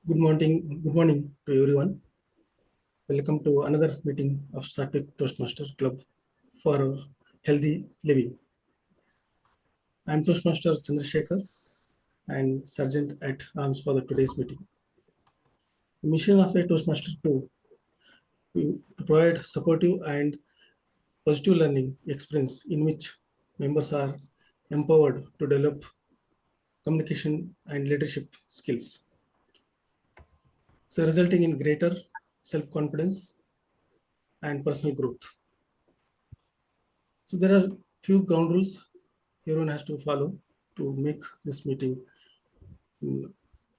Good morning to everyone. Welcome to another meeting of Satvik Toastmasters Club for healthy living. I am Toastmaster Chandrasekhar and Sergeant at Arms for the today's meeting. The mission of a Toastmaster to provide supportive and positive learning experience in which members are empowered to develop communication and leadership skills, so resulting in greater self-confidence and personal growth. So there are few ground rules everyone has to follow to make this meeting in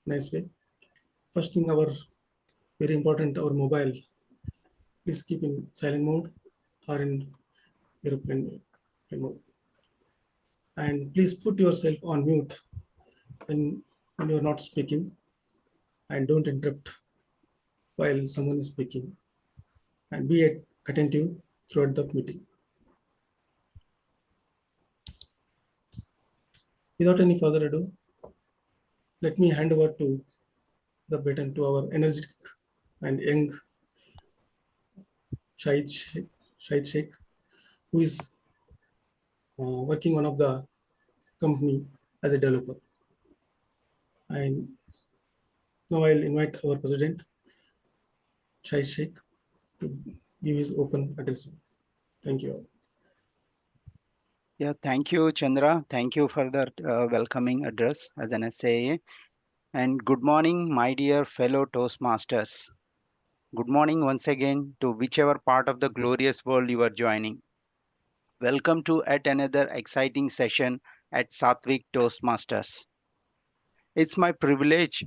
nice way. First thing, our very important, our mobile, please keep in silent mode or in airplane mode. And please put yourself on mute when you're not speaking, and don't interrupt while someone is speaking, and be attentive throughout the meeting. Without any further ado, let me hand over to the baton to our energetic and young Shahid Sheikh, who is working one of the company as a developer. And now I'll invite our president, Shahid Sheikh, to give his open address. Thank you. Yeah, thank you, Chandra. Thank you for that welcoming address as an SAA. And good morning, my dear fellow Toastmasters. Good morning once again to whichever part of the glorious world you are joining. Welcome to yet another exciting session at Satvik Toastmasters. It's my privilege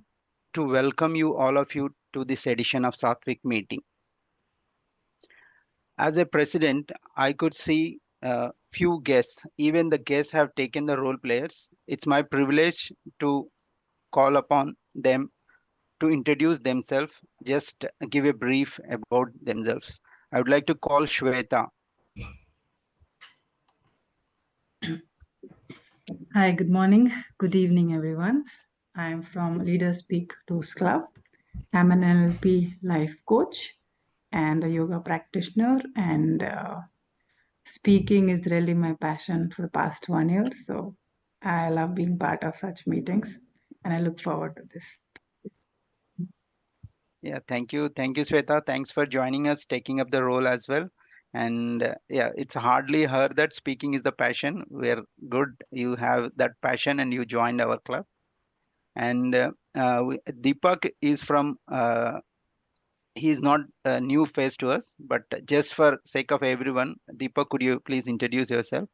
to welcome you all of you to this edition of Satvik meeting. As a president, I could see few guests. Even the guests have taken the role players. It's my privilege to call upon them to introduce themselves, just give a brief about themselves. I would like to call Shweta. Hi, good morning, good evening, everyone. I'm from Leaders Speak Toast Club. I'm an NLP life coach and a yoga practitioner, and speaking is really my passion for the past 1 year. So I love being part of such meetings, and I look forward to this. Yeah, thank you, Shweta. Thanks for joining us, taking up the role as well. And yeah, it's hardly heard that speaking is the passion. We're good. You have that passion, and you joined our club. And Deepak is from. He's not a new face to us, but just for sake of everyone, Deepak, could you please introduce yourself?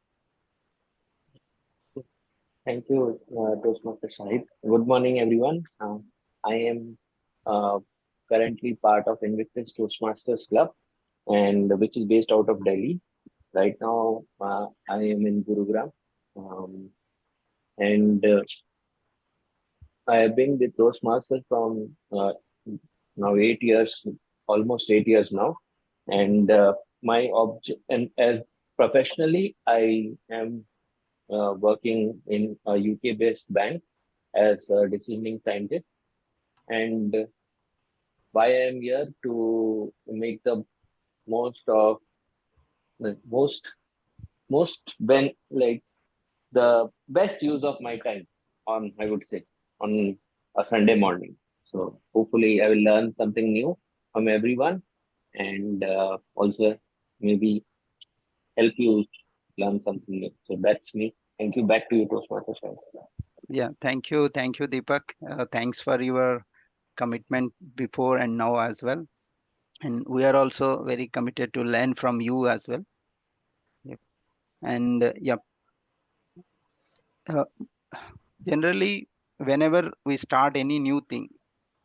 Thank you, Toastmaster Shahid. Good morning, everyone. I am uh, currently part of Invictus Toastmasters Club, and which is based out of Delhi. Right now, I am in Gurugram, and I have been with Toastmasters from now 8 years, almost 8 years now. And my object, and as professionally, I am working in a UK-based bank as a decisioning scientist. And why I am here to make the most of the most when like the best use of my time on, I would say, on a Sunday morning. So hopefully I will learn something new from everyone, and also maybe help you learn something new. So that's me. Thank you. Back to you, Toastmaster. Yeah, thank you, Deepak. Thanks for your commitment before and now as well. And we are also very committed to learn from you as well. Yep. And uh, generally, whenever we start any new thing,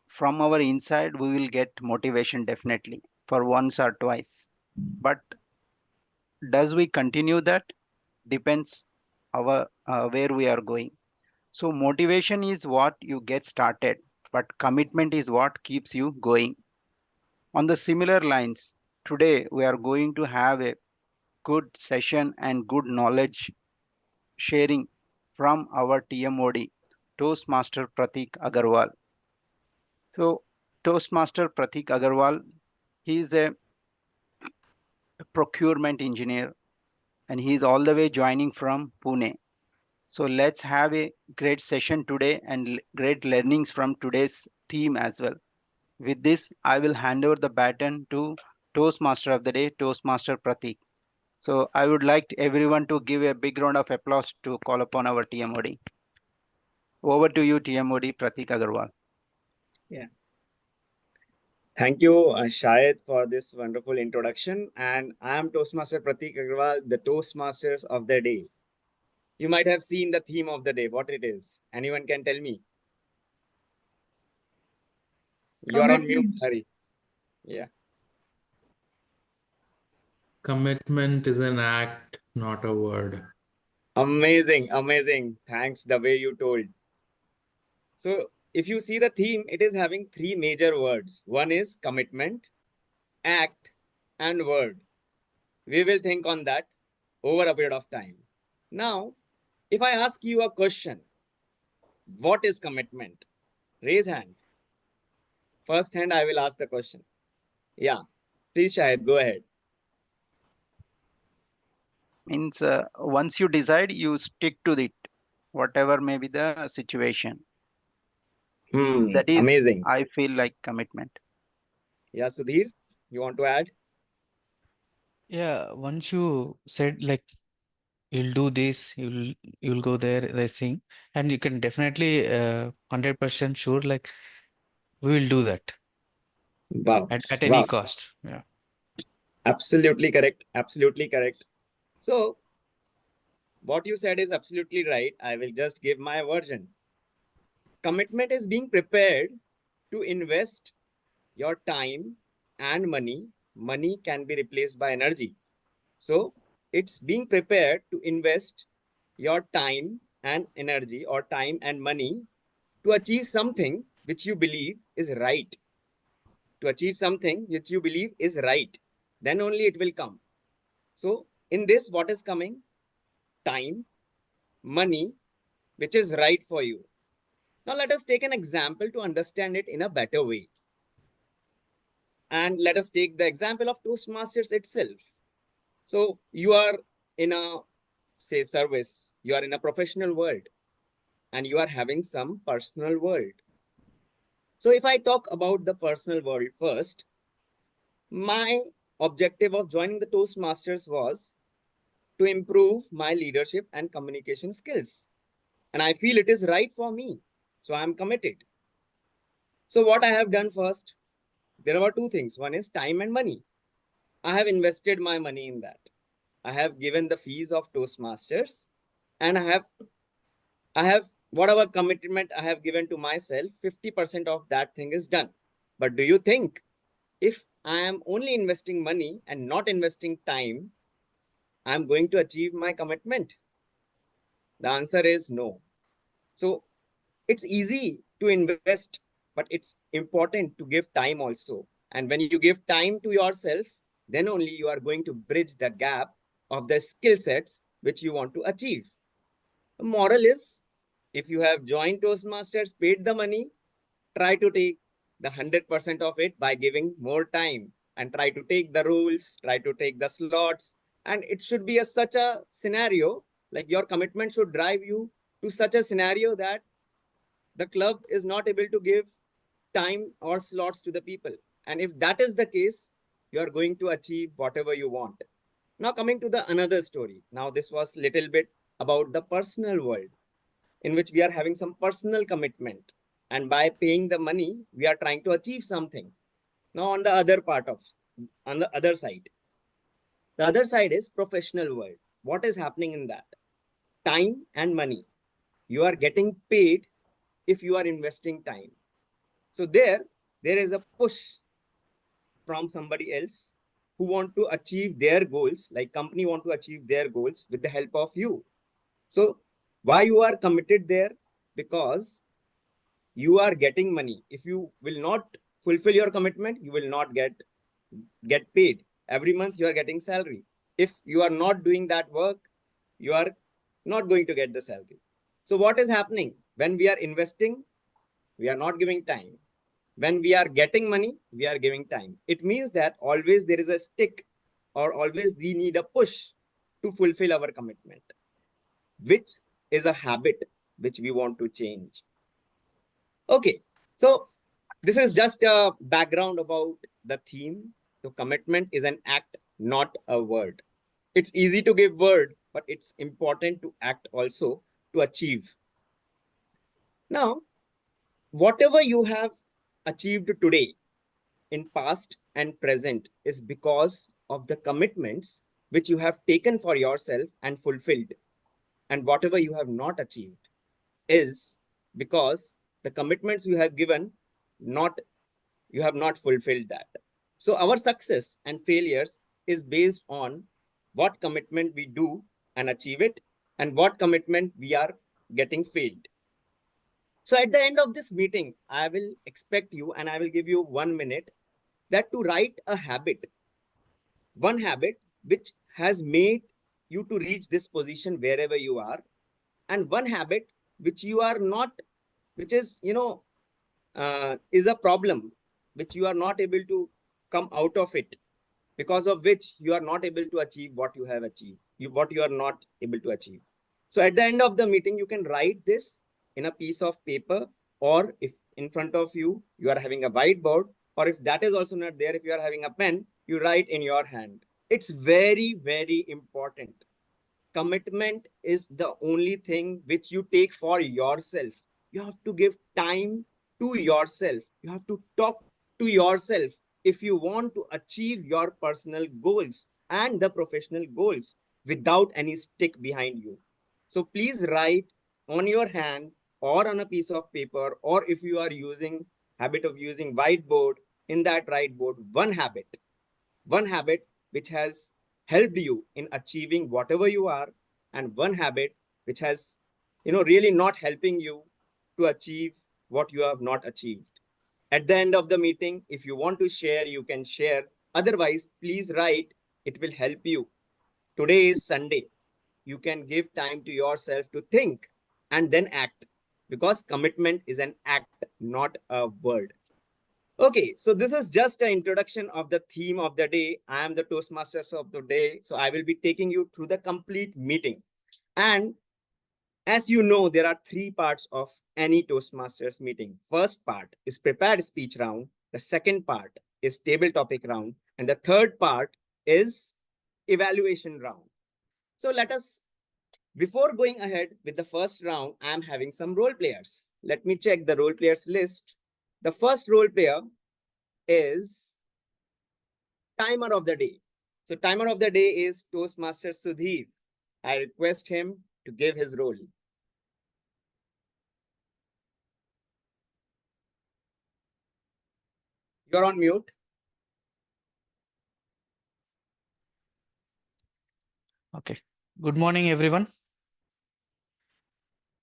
from our inside, we will get motivation definitely for once or twice. But does we continue that? Depends our where we are going. So motivation is what you get started, but commitment is what keeps you going. On the similar lines, today we are going to have a good session and good knowledge sharing from our TMOD, Toastmaster Pratik Agarwal. So Toastmaster Pratik Agarwal, he is a procurement engineer and he is all the way joining from Pune. So let's have a great session today and great learnings from today's theme as well. With this, I will hand over the baton to Toastmaster of the day, Toastmaster Pratik. So I would like everyone to give a big round of applause to call upon our TMOD. Over to you, TMOD Pratik Agarwal. Thank you, Shahid, for this wonderful introduction. And I am Toastmaster Pratik Agarwal, the Toastmasters of the day. You might have seen the theme of the day, what it is. Anyone can tell me? You are on mute, Commitment. Hari. Yeah. Commitment is an act, not a word. Amazing, amazing. Thanks the way you told. So if you see the theme, it is having three major words. One is commitment, act, and word. We will think on that over a period of time. Now, if I ask you a question, what is commitment? Raise hand. First hand, I will ask the question. Yeah, please, Shahid, go ahead. Means once you decide, you stick to it, whatever may be the situation. That is, Amazing. I feel like commitment. Yeah, Sudhir, you want to add? Yeah, once you said like you'll do this, you'll go there, this thing, and you can definitely 100% sure like we will do that Wow. at any Wow. cost. Yeah. Absolutely correct. Absolutely correct. So, what you said is absolutely right. I will just give my version. Commitment is being prepared to invest your time and money. Money can be replaced by energy. So, it's being prepared to invest your time and energy or time and money to achieve something which you believe is right. To achieve something which you believe is right, then only it will come. So in this, what is coming? Time, money, which is right for you. Now let us take an example to understand it in a better way. And let us take the example of Toastmasters itself. So you are in a, say, service, you are in a professional world, and you are having some personal world. So if I talk about the personal world first, my objective of joining the Toastmasters was to improve my leadership and communication skills. And I feel it is right for me. So I'm committed. So what I have done first, there were two things. One is time and money. I have invested my money in that. I have given the fees of Toastmasters, and I have whatever commitment I have given to myself, 50% of that thing is done. But do you think if I am only investing money and not investing time, I'm going to achieve my commitment? The answer is no. So it's easy to invest, but it's important to give time also. And when you give time to yourself, then only you are going to bridge the gap of the skill sets which you want to achieve. The moral is, if you have joined Toastmasters, paid the money, try to take the 100% of it by giving more time and try to take the rules, try to take the slots. And it should be such a scenario, like your commitment should drive you to such a scenario that the club is not able to give time or slots to the people. And if that is the case, you are going to achieve whatever you want. Now coming to the another story. Now this was little bit about the personal world in which we are having some personal commitment. And by paying the money, we are trying to achieve something. Now on the other side, the other side is professional world. What is happening in that? Time and money. You are getting paid if you are investing time. So there is a push from somebody else who want to achieve their goals, like company want to achieve their goals with the help of you. So why you are committed there? Because you are getting money. If you will not fulfill your commitment, you will not get paid. Every month you are getting salary. If you are not doing that work, you are not going to get the salary. So what is happening? When we are investing, we are not giving time. When we are getting money, we are giving time. It means that always there is a stick, or always we need a push to fulfill our commitment, which is a habit which we want to change. Okay, so this is just a background about the theme. So commitment is an act, not a word. It's easy to give word, but it's important to act also to achieve. Now, whatever you have achieved today in past and present is because of the commitments which you have taken for yourself and fulfilled. And whatever you have not achieved is because the commitments you have given, you have not fulfilled that. So our success and failures is based on what commitment we do and achieve it, and what commitment we are getting failed. So at the end of this meeting, I will expect you, and I will give you 1 minute, that to write a habit, one habit which has made you to reach this position wherever you are, and one habit which you are not, which is, is a problem, which you are not able to come out of it, because of which you are not able to achieve what you have achieved, what you are not able to achieve. So at the end of the meeting, you can write this in a piece of paper, or if in front of you, you are having a whiteboard, or if that is also not there, if you are having a pen, you write in your hand. It's very, very important. Commitment is the only thing which you take for yourself. You have to give time to yourself. You have to talk to yourself if you want to achieve your personal goals and the professional goals without any stick behind you. So please write on your hand or on a piece of paper, or if you are using habit of using whiteboard, in that whiteboard, one habit which has helped you in achieving whatever you are, and one habit which has, really not helping you to achieve what you have not achieved. At the end of the meeting, if you want to share, you can share. Otherwise, please write. It will help you. Today is Sunday. You can give time to yourself to think and then act, because commitment is an act, not a word. Okay, so this is just an introduction of the theme of the day. I am the Toastmasters of the day. So I will be taking you through the complete meeting. And as you know, there are 3 parts of any Toastmasters meeting. First part is prepared speech round. The second part is table topic round. And the third part is evaluation round. So let us, before going ahead with the first round, I am having some role players. Let me check the role players list. The first role player is timer of the day. So timer of the day is Toastmaster Sudhir. I request him to give his role. You're on mute. Okay. Good morning, everyone.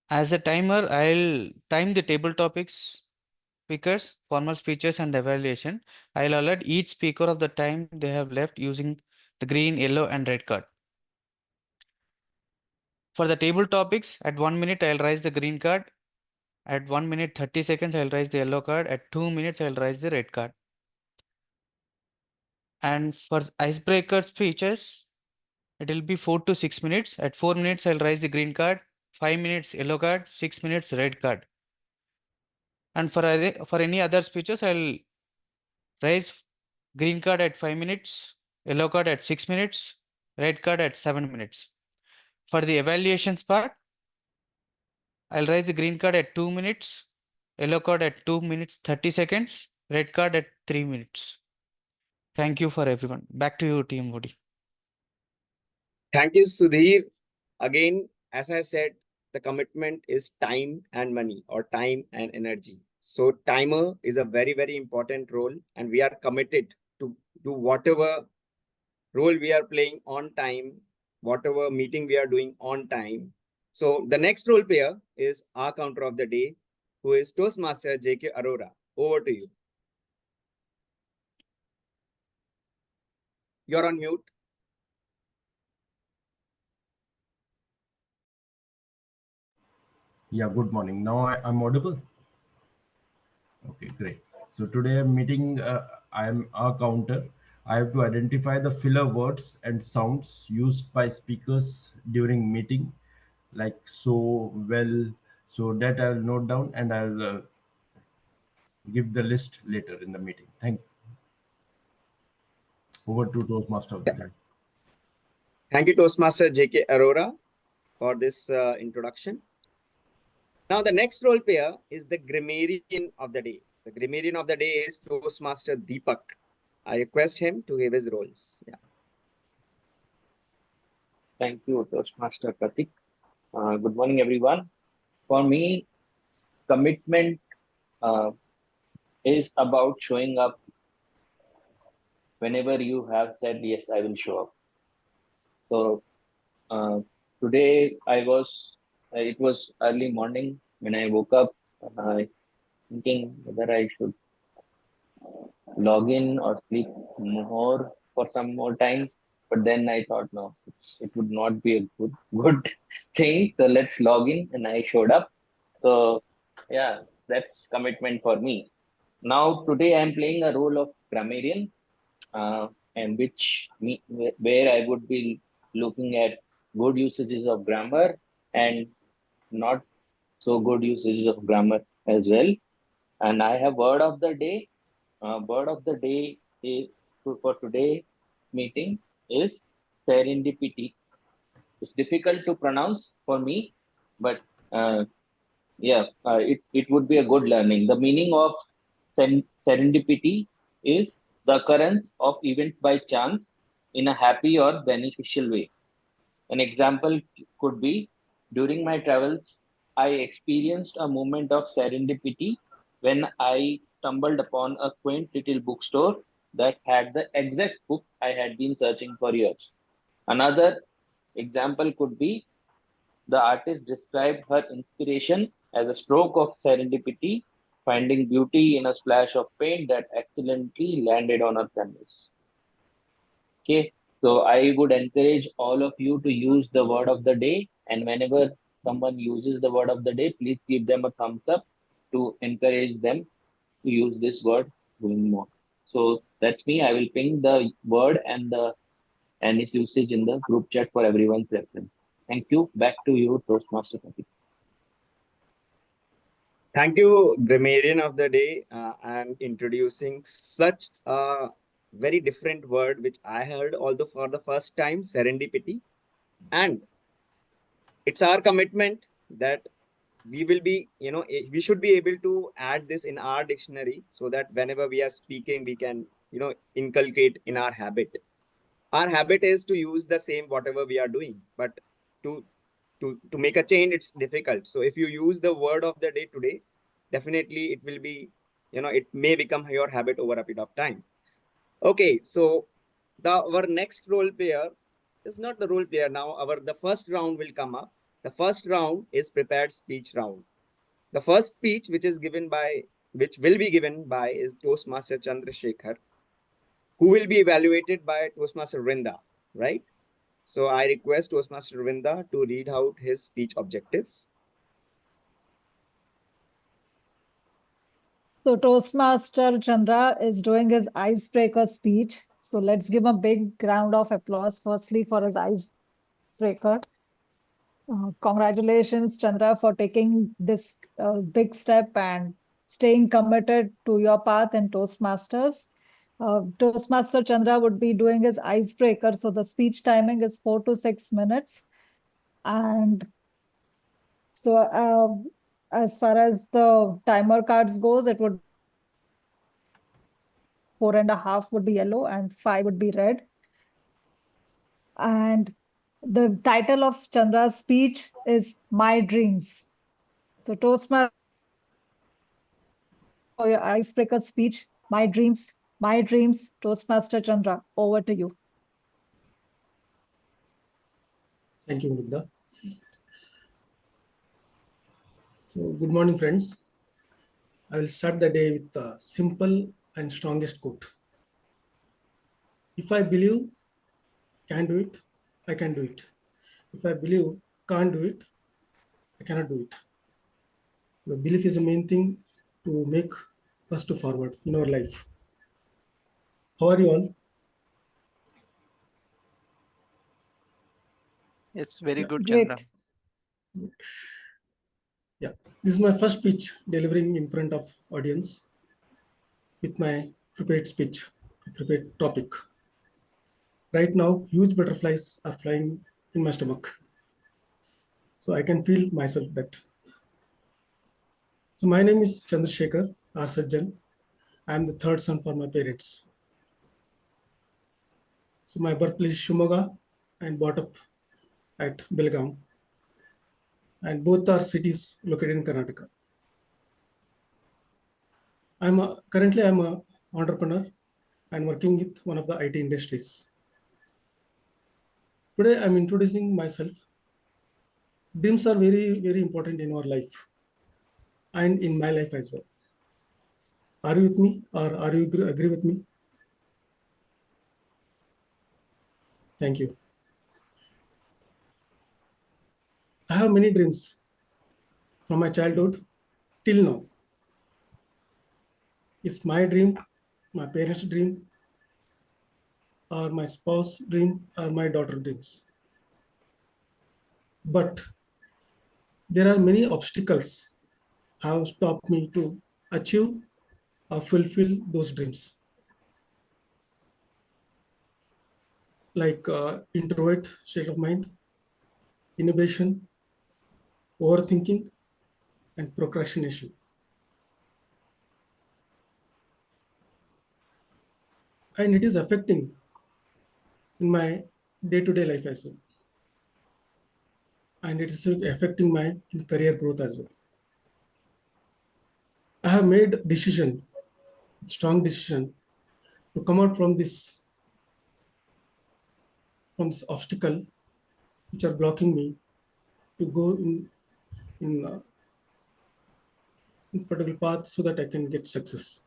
As a timer, I'll time the table topics, speakers, formal speeches, and evaluation. I'll alert each speaker of the time they have left using the green, yellow, and red card. For the table topics, at 1 minute, I'll raise the green card. At 1 minute 30 seconds, I'll raise the yellow card. At 2 minutes, I'll raise the red card. And for icebreaker speeches, it will be 4 to 6 minutes. At 4 minutes, I'll raise the green card. 5 minutes yellow card. 6 minutes red card. And for any other speeches, I'll raise green card at 5 minutes, yellow card at 6 minutes, red card at 7 minutes. For the evaluations part, I'll raise the green card at 2 minutes, yellow card at 2 minutes 30 seconds, red card at 3 minutes. Thank you for everyone. Back to you, Team Woody. Thank you, Sudhir. Again, as I said, the commitment is time and money, or time and energy. So timer is a very, very important role, and we are committed to do whatever role we are playing on time, whatever meeting we are doing on time. So the next role player is our counter of the day, who is Toastmaster JK Arora. Over to you. You're on mute. Yeah, good morning. Now I'm audible. Okay, great. So today I'm meeting, I'm a counter. I have to identify the filler words and sounds used by speakers during meeting, like so, well. So that I'll note down and I'll give the list later in the meeting. Thank you. Over to Toastmaster of the day. Thank you, Toastmaster J.K. Arora, for this introduction. Now, the next role player is the grammarian of the day. The grammarian of the day is Toastmaster Deepak. I request him to give his roles. Yeah. Thank you, Toastmaster Pratik. Good morning, everyone. For me, commitment is about showing up whenever you have said, yes, I will show up. So today it was early morning when I woke up, thinking whether I should log in or sleep more for some more time. But then I thought, no, it would not be a good thing. So let's log in, and I showed up. So yeah, that's commitment for me. Now today I'm playing a role of grammarian, and where I would be looking at good usages of grammar and not so good usages of grammar as well. And I have word of the day. Word of the day is for today's meeting is serendipity. It's difficult to pronounce for me, but it would be a good learning. The meaning of serendipity is the occurrence of event by chance in a happy or beneficial way. An example could be during my travels, I experienced a moment of serendipity when I stumbled upon a quaint little bookstore that had the exact book I had been searching for years. Another example could be the artist described her inspiration as a stroke of serendipity, finding beauty in a splash of paint that accidentally landed on her canvas. Okay, so I would encourage all of you to use the word of the day, and whenever someone uses the word of the day, please give them a thumbs up to encourage them to use this word going more. So that's me. I will ping the word and its usage in the group chat for everyone's reference. Thank you. Back to you, Toastmaster Pratik. Thank you, grammarian of the day, and introducing such a very different word which I heard although for the first time, serendipity. And it's our commitment that we will be, we should be able to add this in our dictionary so that whenever we are speaking, we can, inculcate in our habit. Our habit is to use the same whatever we are doing, but to make a change, it's difficult. So if you use the word of the day today, definitely it will be, it may become your habit over a period of time. Okay, so our next role player is not the role player now. The first round will come up. The first round is prepared speech round. The first speech which will be given by is Toastmaster Chandrasekhar, who will be evaluated by Toastmaster Vrinda, right? So I request Toastmaster Vrinda to read out his speech objectives. So Toastmaster Chandra is doing his icebreaker speech. So let's give a big round of applause firstly for his icebreaker. Congratulations, Chandra, for taking this big step and staying committed to your path in Toastmasters. Toastmaster Chandra would be doing his icebreaker. So the speech timing is 4 to 6 minutes. And so as far as the timer cards goes, it would 4.5 would be yellow and 5 would be red. And the title of Chandra's speech is My Dreams. So Toastmaster, for your icebreaker speech, My Dreams, Toastmaster Chandra, over to you. Thank you, Vrinda. So, good morning, friends. I will start the day with a simple and strongest quote. If I believe can do it, I can do it. If I believe can't do it, I cannot do it. The belief is the main thing to make us to forward in our life. How are you all? It's very Yeah, good, Chandra. Great. Yeah, this is my first speech delivering in front of audience with my prepared speech, prepared topic. Right now, huge butterflies are flying in my stomach. So I can feel myself that. So my name is Chandrasekhar R. Sajjan. I am the third son for my parents. So my birthplace is Shimoga and brought up at Belgaum. And both are cities located in Karnataka. Currently I'm a entrepreneur and working with one of the IT industries. Today I'm introducing myself. Dreams are very, very important in our life and in my life as well. Are you with me or are you agree with me? Thank you. I have many dreams from my childhood till now. It's my dream, my parents' dream, or my spouse dream, or my daughter dreams. But there are many obstacles have stopped me to achieve or fulfill those dreams. Like introvert state of mind, inhibition, overthinking, and procrastination. And it is affecting in my day-to-day life as well. And it is affecting my career growth as well. I have made strong decision to come out from this obstacle which are blocking me to go in particular path so that I can get success.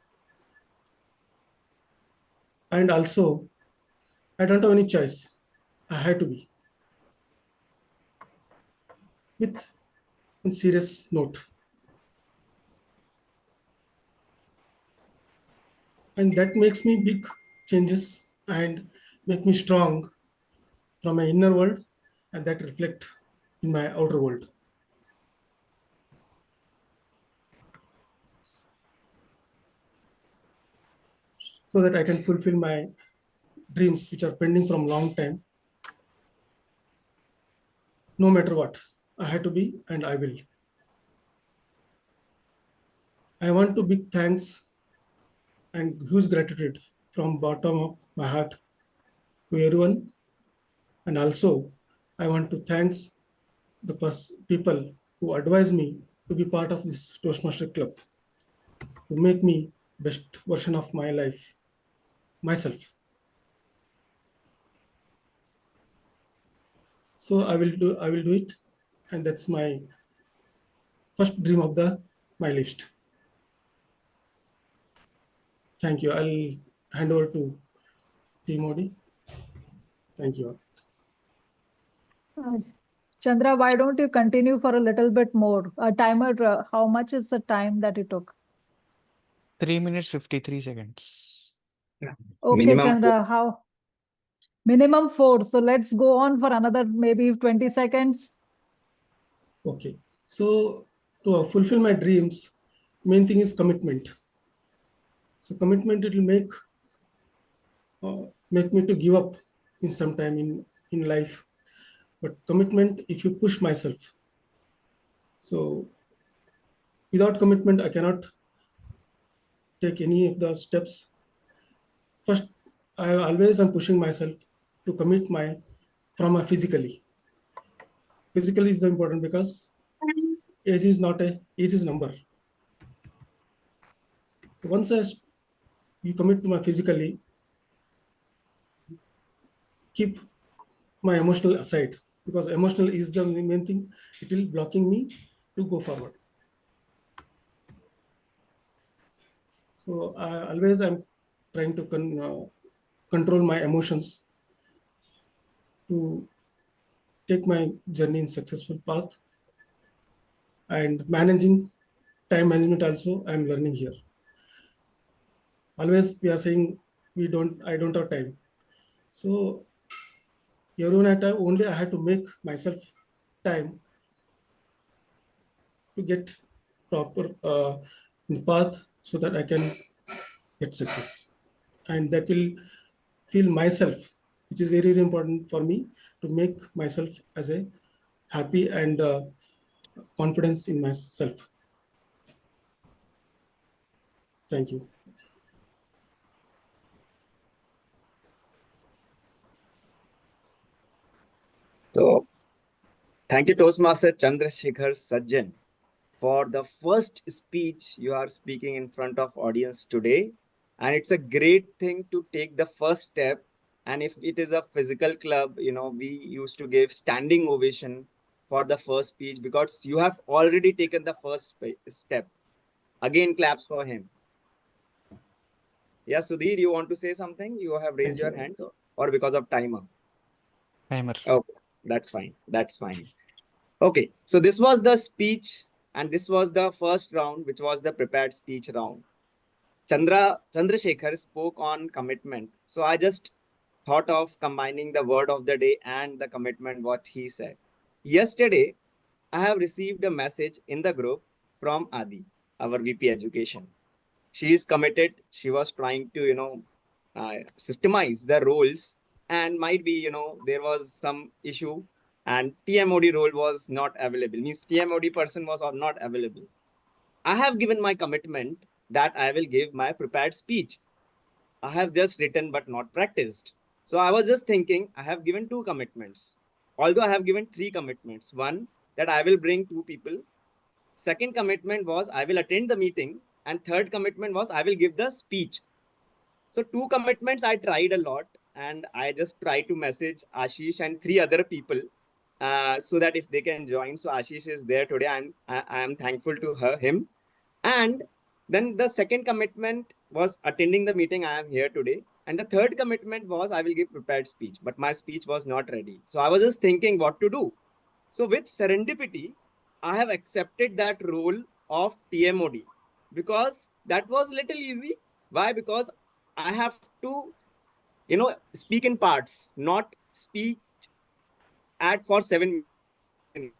And also, I don't have any choice. I had to be. With a serious note. And that makes me big changes and make me strong from my inner world and that reflect in my outer world. So that I can fulfill my dreams which are pending from long time. No matter what, I had to be and I will. I want to big thanks and huge gratitude from bottom of my heart to everyone. And also, I want to thanks the people who advise me to be part of this Toastmaster Club to make me best version of my life, myself. So I will do it, and that's my first dream of my list. Thank you. I'll hand over to T. Modi. Thank you. Chandra, why don't you continue for a little bit more? A timer, how much is the time that you took? 3 minutes 53 seconds. Okay, Minimum Chandra, how? Minimum 4. So let's go on for another maybe 20 seconds. Okay. So to fulfill my dreams, main thing is commitment. So commitment, it will make me to give up in some time in life. But commitment, if you push myself, so without commitment, I cannot take any of the steps. First, I always am pushing myself to commit from a physically. Physically is the important because age is not age is number. So once you commit to my physically, keep my emotional aside because emotional is the main thing. It will blocking me to go forward. So always I'm trying to control my emotions to take my journey in successful path, and managing time management also I'm learning here. always we are saying I don't have time. So everyone at time only I had to make myself time to get proper path so that I can get success. And that will feel myself, which is very, very important for me to make myself as a happy and confidence in myself. Thank you. So thank you, Toastmaster Chandrasekhar Sajjan, for the first speech you are speaking in front of audience today. And it's a great thing to take the first step. And if it is a physical club, we used to give standing ovation for the first speech because you have already taken the first step. Again, claps for him. Yeah, Sudhir, you want to say something? You have raised your hand, or because of timer? Timer. Oh, that's fine. That's fine. Okay, so this was the speech, and this was the first round, which was the prepared speech round. Chandrasekhar spoke on commitment. So I just thought of combining the word of the day and the commitment, what he said. Yesterday, I have received a message in the group from Adi, our VP Education. She is committed. She was trying to, systemize the roles, and might be, there was some issue and TMOD role was not available. Means TMOD person was not available. I have given my commitment that I will give my prepared speech. I have just written but not practiced. So I was just thinking, I have given 2 commitments. Although I have given 3 commitments. One, that I will bring 2 people. Second commitment was I will attend the meeting. And third commitment was I will give the speech. So 2 commitments I tried a lot, and I just tried to message Ashish and 3 other people so that if they can join. So Ashish is there today. I am thankful to him. And then the second commitment was attending the meeting. I am here today. And the third commitment was I will give prepared speech, but my speech was not ready. So I was just thinking what to do. So with serendipity, I have accepted that role of TMOD because that was little easy. Why? Because I have to, speak in parts, not speak for 7 minutes.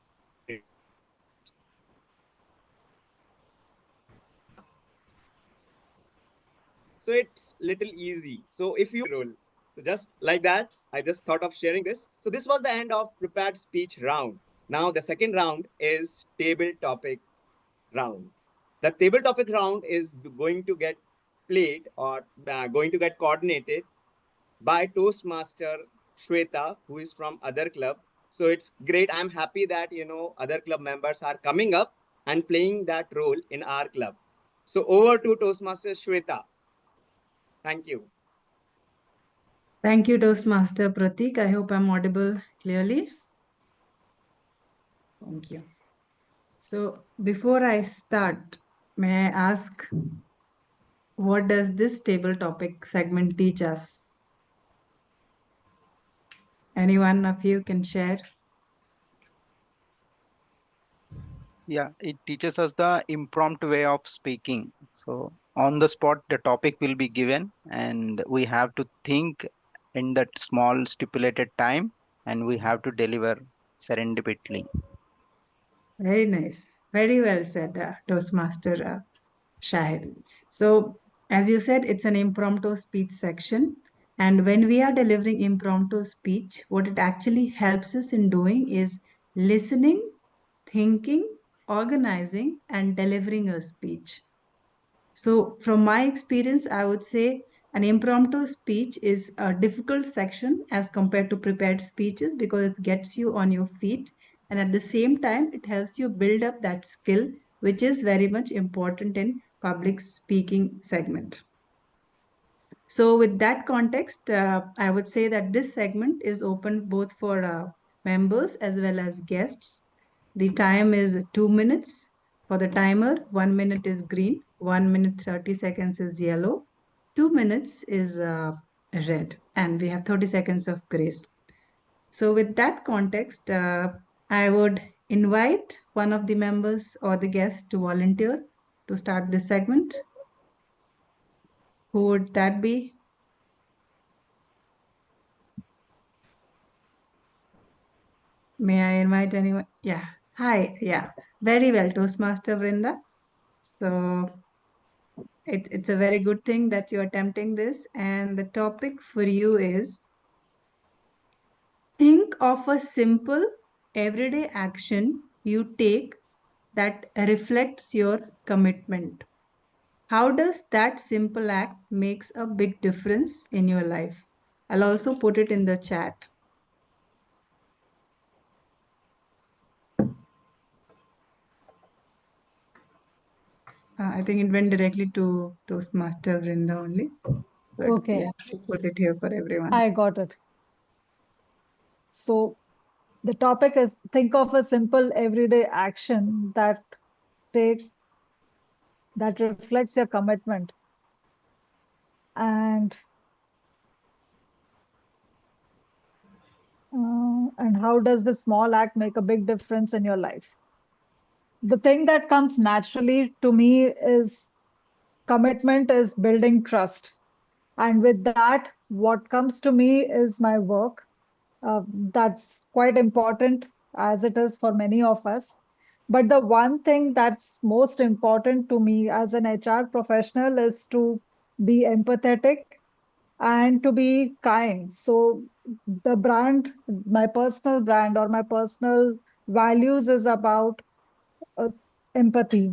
So it's little easy. So if you roll, so just like that, I just thought of sharing this. So this was the end of prepared speech round. Now the second round is table topic round. The table topic round is going to get played or going to get coordinated by Toastmaster Shweta, who is from other club. So it's great. I'm happy that, other club members are coming up and playing that role in our club. So over to Toastmaster Shweta. Thank you. Thank you, Toastmaster Pratik. I hope I'm audible clearly. Thank you. So before I start, may I ask, what does this table topic segment teach us? Any one of you can share? Yeah, it teaches us the impromptu way of speaking. So on the spot, the topic will be given, and we have to think in that small stipulated time, and we have to deliver serendipitously. Very nice. Very well said, Toastmaster Shahid. So, as you said, it's an impromptu speech section. And when we are delivering impromptu speech, what it actually helps us in doing is listening, thinking, organizing, and delivering a speech. So, from my experience, I would say an impromptu speech is a difficult section as compared to prepared speeches because it gets you on your feet. And at the same time, it helps you build up that skill, which is very much important in public speaking segment. So with that context, I would say that this segment is open both for members as well as guests. The time is 2 minutes. For the timer, 1 minute is green, 1 minute 30 seconds is yellow, 2 minutes is red, and we have 30 seconds of grace. So with that context, I would invite one of the members or the guests to volunteer to start this segment. Who would that be? May I invite anyone? Yeah. Hi. Yeah. Very well, Toastmaster Vrinda. So it's a very good thing that you're attempting this. And the topic for you is think of a simple everyday action you take that reflects your commitment. How does that simple act makes a big difference in your life? I'll also put it in the chat. I think it went directly to Toastmaster Vrinda only. But Okay, yeah, we'll put it here for everyone. I got it. So the topic is think of a simple everyday action take that reflects your commitment. And how does this small act make a big difference in your life? The thing that comes naturally to me is commitment is building trust. And with that, what comes to me is my work. That's quite important as it is for many of us. But the one thing that's most important to me as an HR professional is to be empathetic and to be kind. So the brand, my personal brand or my personal values is about uh, empathy.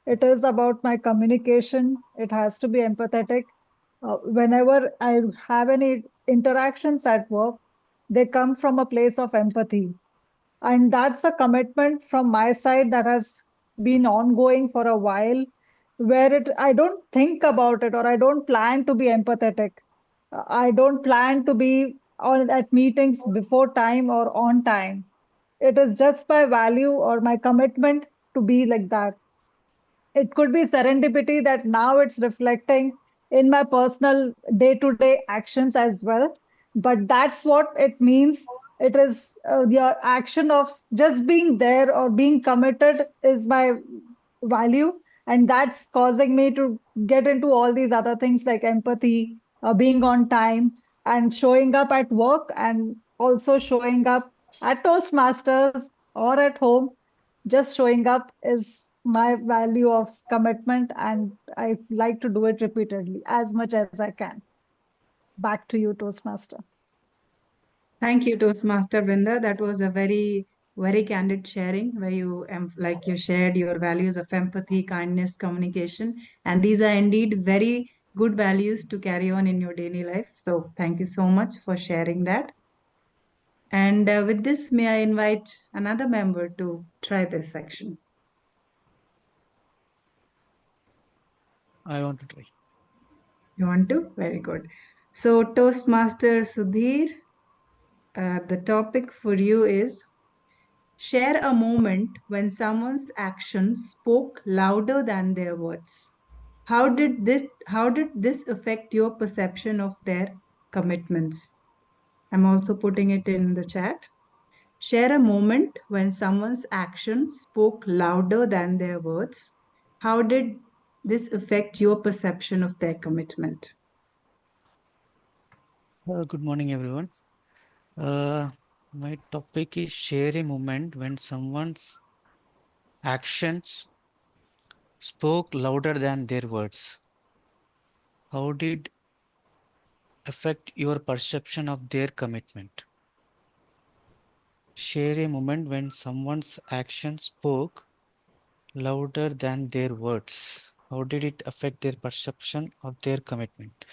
It is about my communication. It has to be empathetic. Whenever I have any interactions at work, they come from a place of empathy. And that's a commitment from my side that has been ongoing for a while, where I don't think about it or I don't plan to be empathetic. I don't plan to be on at meetings before time or on time. It is just my value or my commitment to be like that. It could be serendipity that now it's reflecting in my personal day-to-day actions as well. But that's what it means. It is your action of just being there or being committed is my value. And that's causing me to get into all these other things like empathy, being on time, and showing up at work, and also showing up at Toastmasters or at home. Just showing up is my value of commitment, and I like to do it repeatedly as much as I can. Back to you, Toastmaster. Thank you, Toastmaster Vrinda. That was a very, very candid sharing where you like you shared your values of empathy, kindness, communication, and these are indeed very good values to carry on in your daily life. So thank you so much for sharing that. And with this, may I invite another member to try this section? I want to try. You want to? Very good. So Toastmaster Sudhir, the topic for you is share a moment when someone's actions spoke louder than their words. How did this affect your perception of their commitments? I'm also putting it in the chat. Share a moment when someone's actions spoke louder than their words. How did this affect your perception of their commitment? Good morning, everyone. My topic is share a moment when someone's actions spoke louder than their words. How did affect your perception of their commitment? Share a moment when someone's actions spoke louder than their words. How did it affect their perception of their commitment?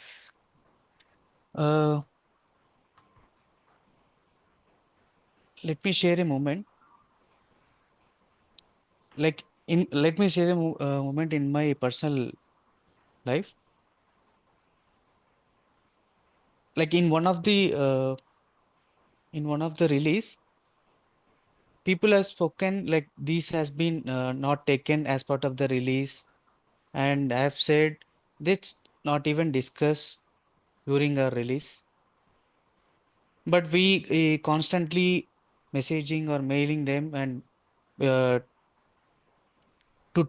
Let me share a moment. Let me share a moment in my personal life. Like in one of the release, people have spoken like this has been not taken as part of the release, and I have said this not even discussed during our release. But we constantly messaging or mailing them and to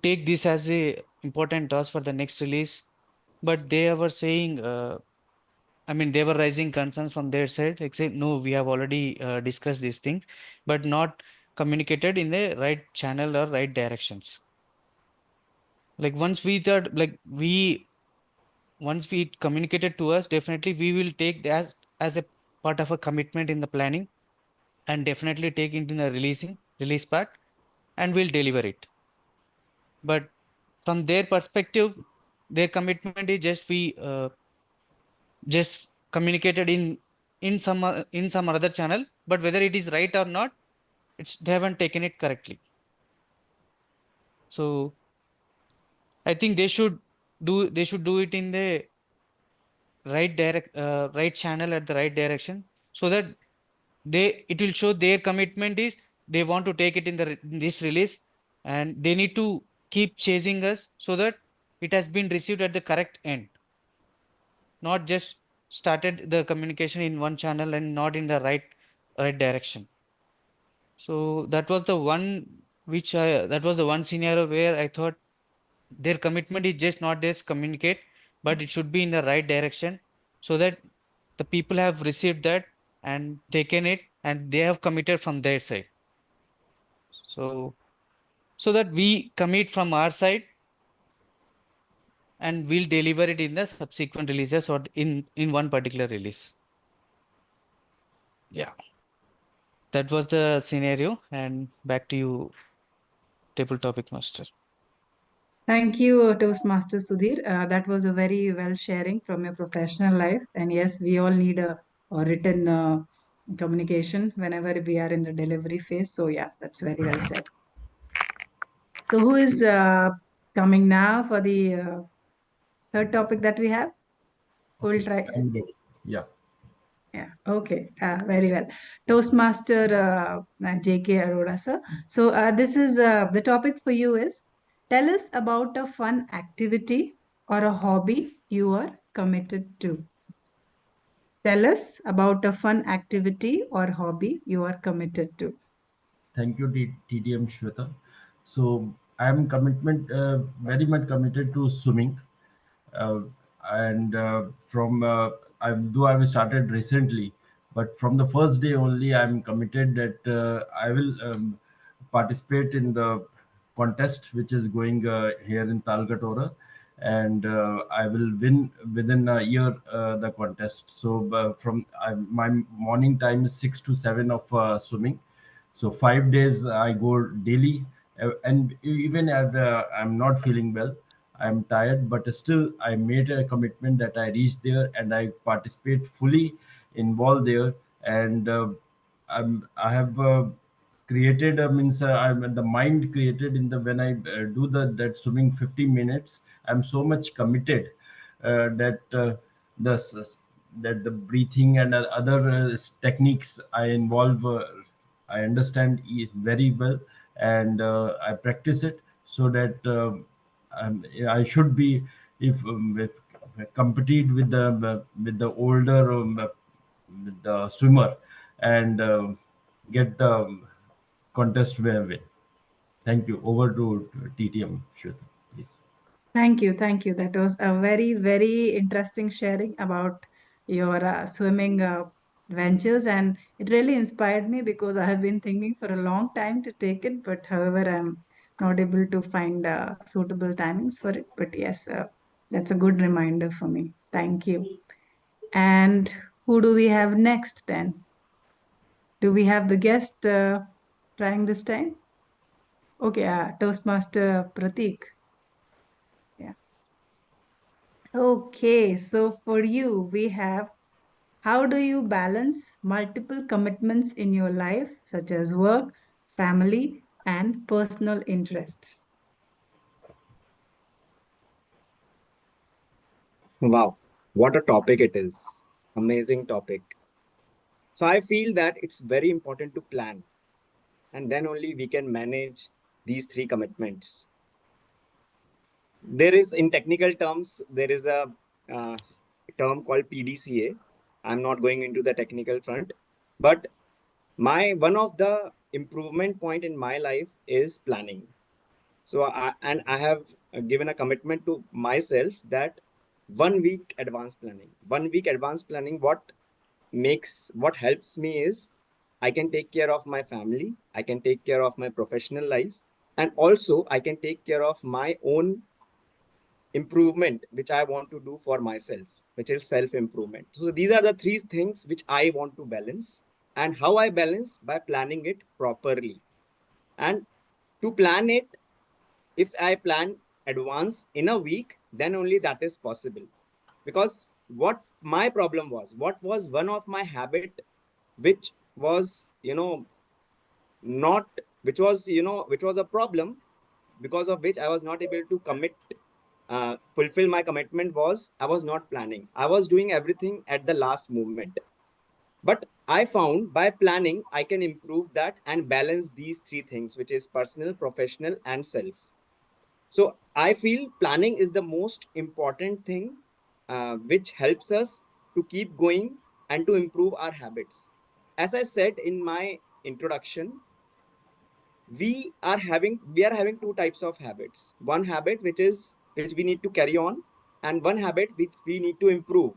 take this as a important task for the next release. but they were saying, I mean, they were raising concerns from their side, like say, no, we have already discussed these things, but not communicated in the right channel or right directions. Like once we thought, like once we communicated to us, definitely we will take that as a part of a commitment in the planning, and definitely take it in the release part, and we'll deliver it. But from their perspective, their commitment is just communicated in some other channel, but whether it is right or not, they haven't taken it correctly. So I think they should do it in the right channel at the right direction, so that it will show their commitment is they want to take it in this release, and they need to keep chasing us so that it has been received at the correct end, not just started the communication in one channel and not in the right direction. So that was the one scenario where I thought their commitment is just not just communicate, but it should be in the right direction, so that the people have received that and taken it, and they have committed from their side. So that we commit from our side, and we'll deliver it in the subsequent releases or in one particular release. Yeah, that was the scenario. And back to you, table topic master. Thank you, Toastmaster Sudhir. That was a very well sharing from your professional life. And yes, we all need a written communication whenever we are in the delivery phase. So yeah, that's very well said. So who is coming now for the third topic that we have? Who will try? I'm ready. Yeah. Yeah, okay, very well. Toastmaster J.K. Arora, sir. So this is the topic for you is, tell us about a fun activity or a hobby you are committed to. Tell us about a fun activity or hobby you are committed to. Thank you, TDM Shweta. So I am very much committed to swimming, uh, and though I've started recently, but from the first day only, I'm committed that I will participate in the contest which is going here in Talgatora, and I will win within a year the contest. So my morning time is 6 to 7 of swimming. So 5 days I go daily, and even if I'm not feeling well, I'm tired, but still I made a commitment that I reach there and I participate fully involved there. And I have created means I'm the mind created in the when I do that swimming 50 minutes. I'm so much committed that the s- that the breathing and other techniques I involve. I understand it very well, and I practice it so that I should be if compete with the older with the swimmer and get the contest win. Thank you. Over to TTM Shweta, please. Thank you. Thank you. That was a very, very interesting sharing about your swimming ventures. And it really inspired me because I have been thinking for a long time to take it, but however, I'm not able to find suitable timings for it. But yes, that's a good reminder for me. Thank you. And who do we have next then? Do we have the guest trying this time? Okay, Toastmaster Pratik. Yes. Okay, so for you, we have, how do you balance multiple commitments in your life, such as work, family, and personal interests? Wow, what a topic it is. Amazing topic. So I feel that it's very important to plan, and then only we can manage these three commitments. There is, in technical terms, there is a term called PDCA. I'm not going into the technical front, but one of the improvement point in my life is planning. So I have given a commitment to myself that 1 week advance planning. 1 week advance planning, what helps me is I can take care of my family, I can take care of my professional life, and also I can take care of my own improvement, which I want to do for myself, which is self-improvement. So these are the three things which I want to balance. And how I balance? By planning it properly. And to plan it, if I plan advance in a week, then only that is possible. Because what my problem was, what was one of my habit, which was, which was a problem, because of which I was not able to fulfill my commitment, was I was not planning. I was doing everything at the last moment. But I found by planning, I can improve that and balance these three things, which is personal, professional, and self. So I feel planning is the most important thing, which helps us to keep going and to improve our habits. As I said in my introduction, we are having two types of habits. One habit which we need to carry on, and one habit which we need to improve.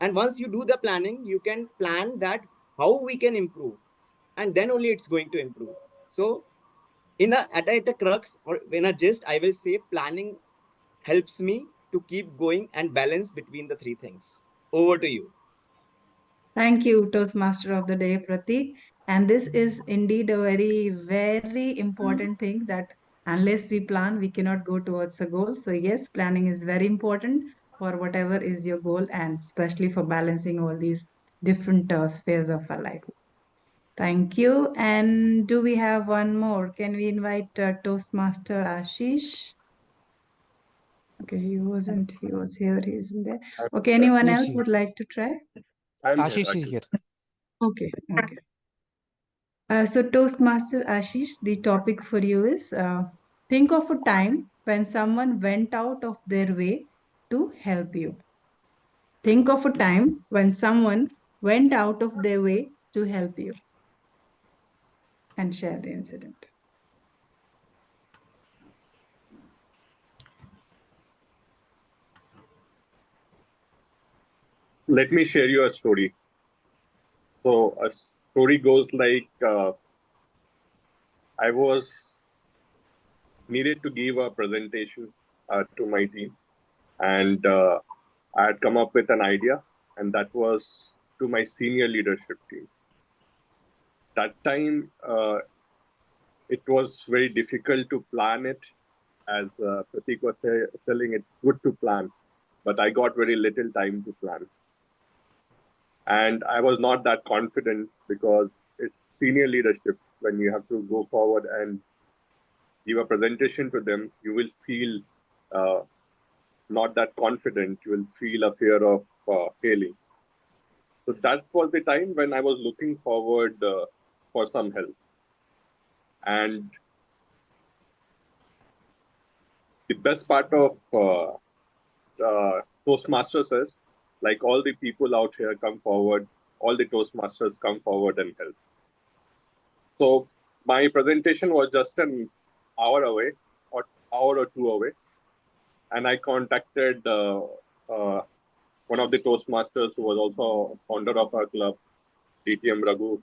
And once you do the planning, you can plan that how we can improve, and then only it's going to improve. So at a crux, or in a gist, I will say planning helps me to keep going and balance between the three things. Over to you. Thank you, Toastmaster of the Day, Pratik. And this is indeed a very, very important thing, that unless we plan, we cannot go towards a goal. So yes, planning is very important for whatever is your goal, and especially for balancing all these different spheres of our life. Thank you. And do we have one more? Can we invite Toastmaster Ashish? Okay, he was here, he isn't there. Okay, anyone No, else she- would like to try? Ashish is here. Okay. So Toastmaster Ashish, the topic for you is think of a time when someone went out of their way to help you. Think of a time when someone went out of their way to help you, and share the incident. Let me share you a story. So a story goes like I was needed to give a presentation to my team, and I had come up with an idea, and that was to my senior leadership team. That time, it was very difficult to plan it. As Pratik was telling, it's good to plan, but I got very little time to plan. And I was not that confident because it's senior leadership. When you have to go forward and give a presentation to them, you will feel not that confident. You will feel a fear of failing. So that was the time when I was looking forward for some help. And the best part of Toastmasters is, like, all the people out here come forward, all the Toastmasters come forward and help. So my presentation was just an hour away, or hour or two away. And I contacted one of the Toastmasters who was also founder of our club, DTM Raghu.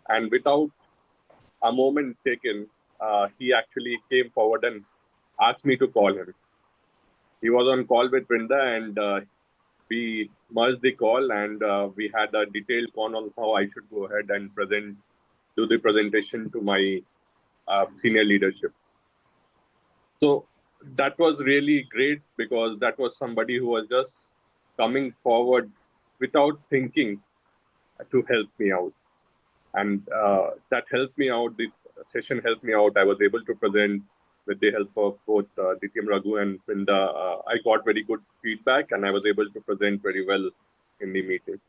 And without a moment taken, he actually came forward and asked me to call him. He was on call with Brinda, and we merged the call, and we had a detailed call on how I should go ahead and do the presentation to my senior leadership. So that was really great, because that was somebody who was just coming forward without thinking to help me out. And that helped me out. The session helped me out. I was able to present with the help of both DTM Raghu and Brinda. I got very good feedback, and I was able to present very well in the meeting.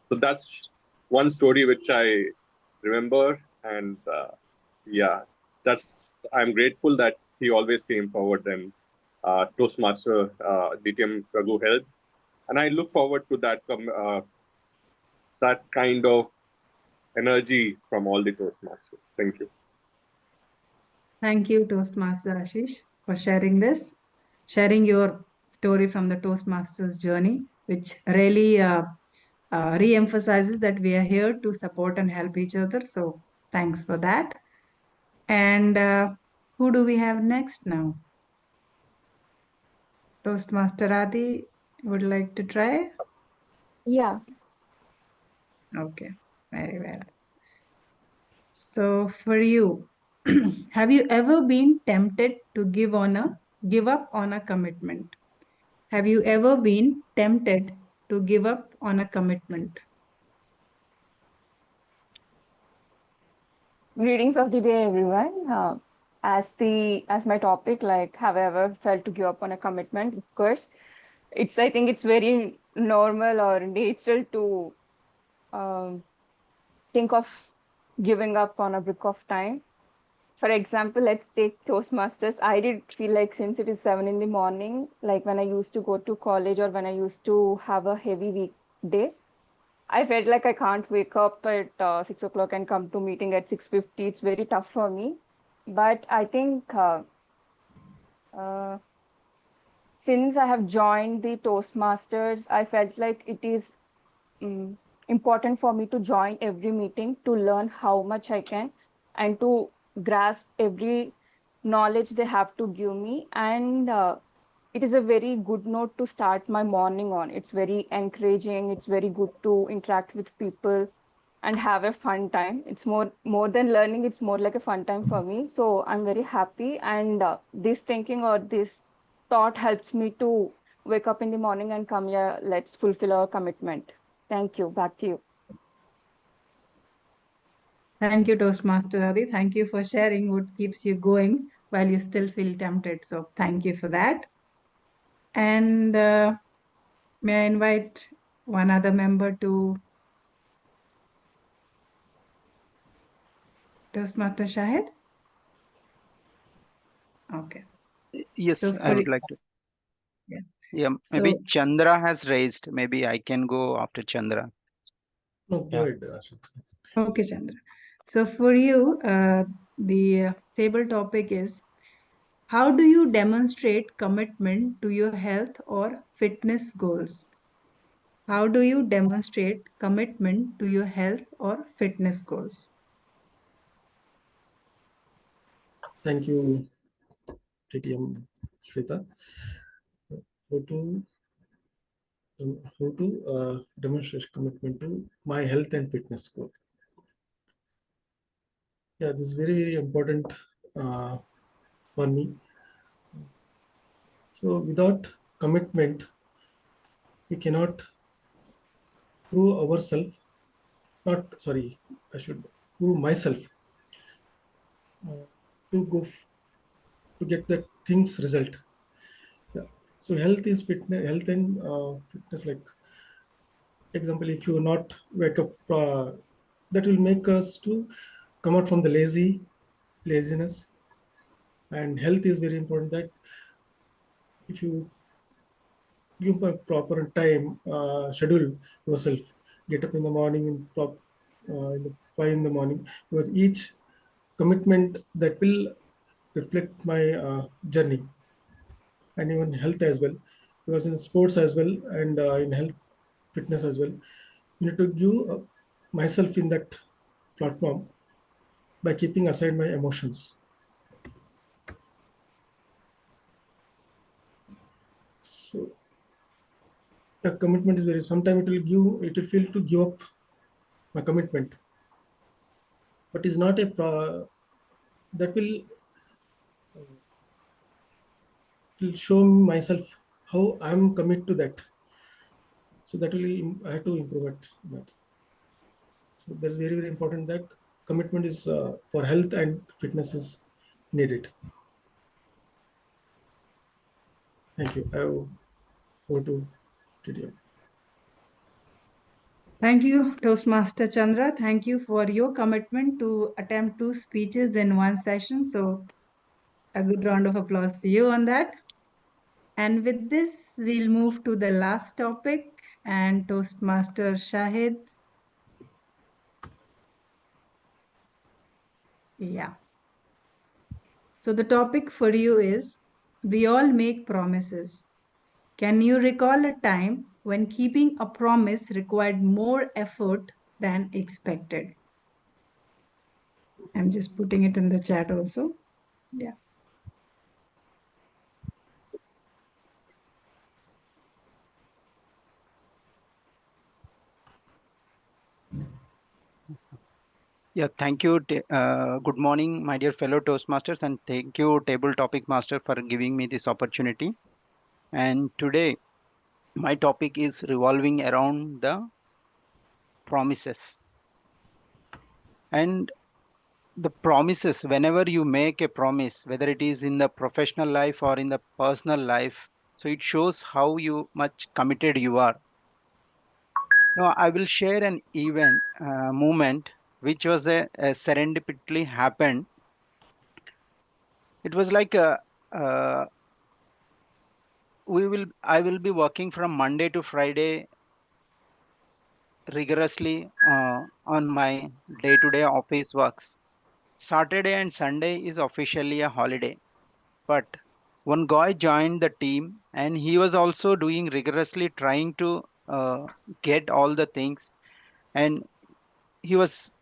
So that's one story which I remember. And yeah, I'm grateful that he always came forward, and Toastmaster DTM Raghu helped. And I look forward to that kind of energy from all the Toastmasters. Thank you. Thank you, Toastmaster Ashish, for sharing your story from the Toastmasters journey, which really re-emphasizes that we are here to support and help each other. So thanks for that. And who do we have next now? Toastmaster Adi would like to try? Yeah. Okay, very well. So for you, have you ever been tempted to give up on a commitment? Have you ever been tempted to give up on a commitment? Greetings of the day, everyone. As my topic, like, have I ever felt to give up on a commitment? Of course, I think it's very normal or natural to think of giving up on a brick of time. For example, let's take Toastmasters. I did feel like since it is 7 in the morning, like when I used to go to college or when I used to have a heavy weekdays, I felt like I can't wake up at 6 o'clock and come to meeting at 6:50. It's very tough for me. But I think since I have joined the Toastmasters, I felt like it is important for me to join every meeting to learn how much I can and to grasp every knowledge they have to give me. And it is a very good note to start my morning on. It's very encouraging. It's very good to interact with people and have a fun time. It's more than learning. It's more like a fun time for me. So I'm very happy. And this thinking or this thought helps me to wake up in the morning and come here. Let's fulfill our commitment. Thank you. Back to you. Thank you, Toastmaster Adi. Thank you for sharing what keeps you going while you still feel tempted. So thank you for that. And may I invite one other member to Toastmaster Shahid? Okay. Yes, So I for would like to. yeah. Yeah, maybe So Chandra has raised. Maybe I can go after Chandra. No, go Yeah. ahead, Ashok. okay, Chandra. So for you, the table topic is, how do you demonstrate commitment to your health or fitness goals? How do you demonstrate commitment to your health or fitness goals? Thank you, TTM Shweta. How to demonstrate commitment to my health and fitness goal. Yeah, this is very, very important for me. So without commitment, we cannot prove ourselves. Not sorry, I should prove myself to to get the things result. Yeah. So health is fitness, health and fitness. Like example, if you not wake up, that will make us to come out from the laziness. And health is very important. That if you give a proper time schedule yourself, get up in the morning in the 5 in the morning, because each commitment that will reflect my journey and even health as well, because in sports as well and in health fitness as well, you need to give myself in that platform by keeping aside my emotions. So the commitment is very, sometimes it will feel to give up my commitment, but is not that will show myself how I'm committed to that. So that will I have to improve it. That. So that's very, very important that commitment is for health and fitness is needed. Thank you. I will go to TDM. Thank you, Toastmaster Chandra. Thank you for your commitment to attempt 2 speeches in one session. So a good round of applause for you on that. And with this, we'll move to the last topic, and Toastmaster Shahid. Yeah. So the topic for you is, we all make promises. Can you recall a time when keeping a promise required more effort than expected? I'm just putting it in the chat also. Yeah. Yeah, thank you. Good morning, my dear fellow Toastmasters, and thank you, Table Topic Master, for giving me this opportunity. And today, my topic is revolving around the promises. And the promises, whenever you make a promise, whether it is in the professional life or in the personal life, so it shows how much committed you are. Now, I will share an moment which was a serendipitously happened. It was like I will be working from Monday to Friday rigorously on my day-to-day office works. Saturday and Sunday is officially a holiday, but one guy joined the team and he was also doing rigorously trying to get all the things, and he was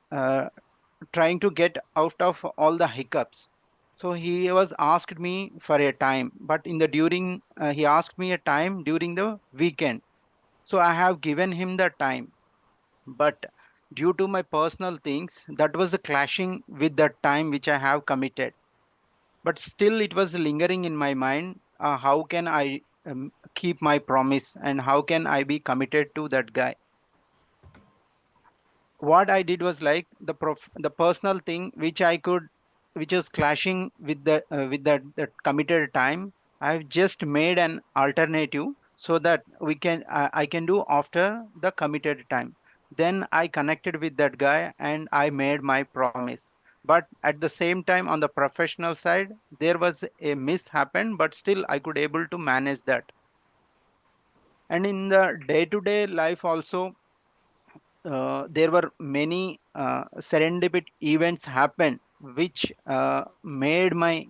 trying to get out of all the hiccups. So he was asked me for a time, but in the during he asked me a time during the weekend. So I have given him the time, but due to my personal things, that was clashing with the time which I have committed. But still, it was lingering in my mind. How can I keep my promise, and how can I be committed to that guy? What I did was like the personal thing which was clashing with the committed time. I've just made an alternative so that I can do after the committed time. Then I connected with that guy and I made my promise. But at the same time, on the professional side, there was a miss happened, but still I could able to manage that. And in the day-to-day life also, there were many serendipity events happen which uh, making my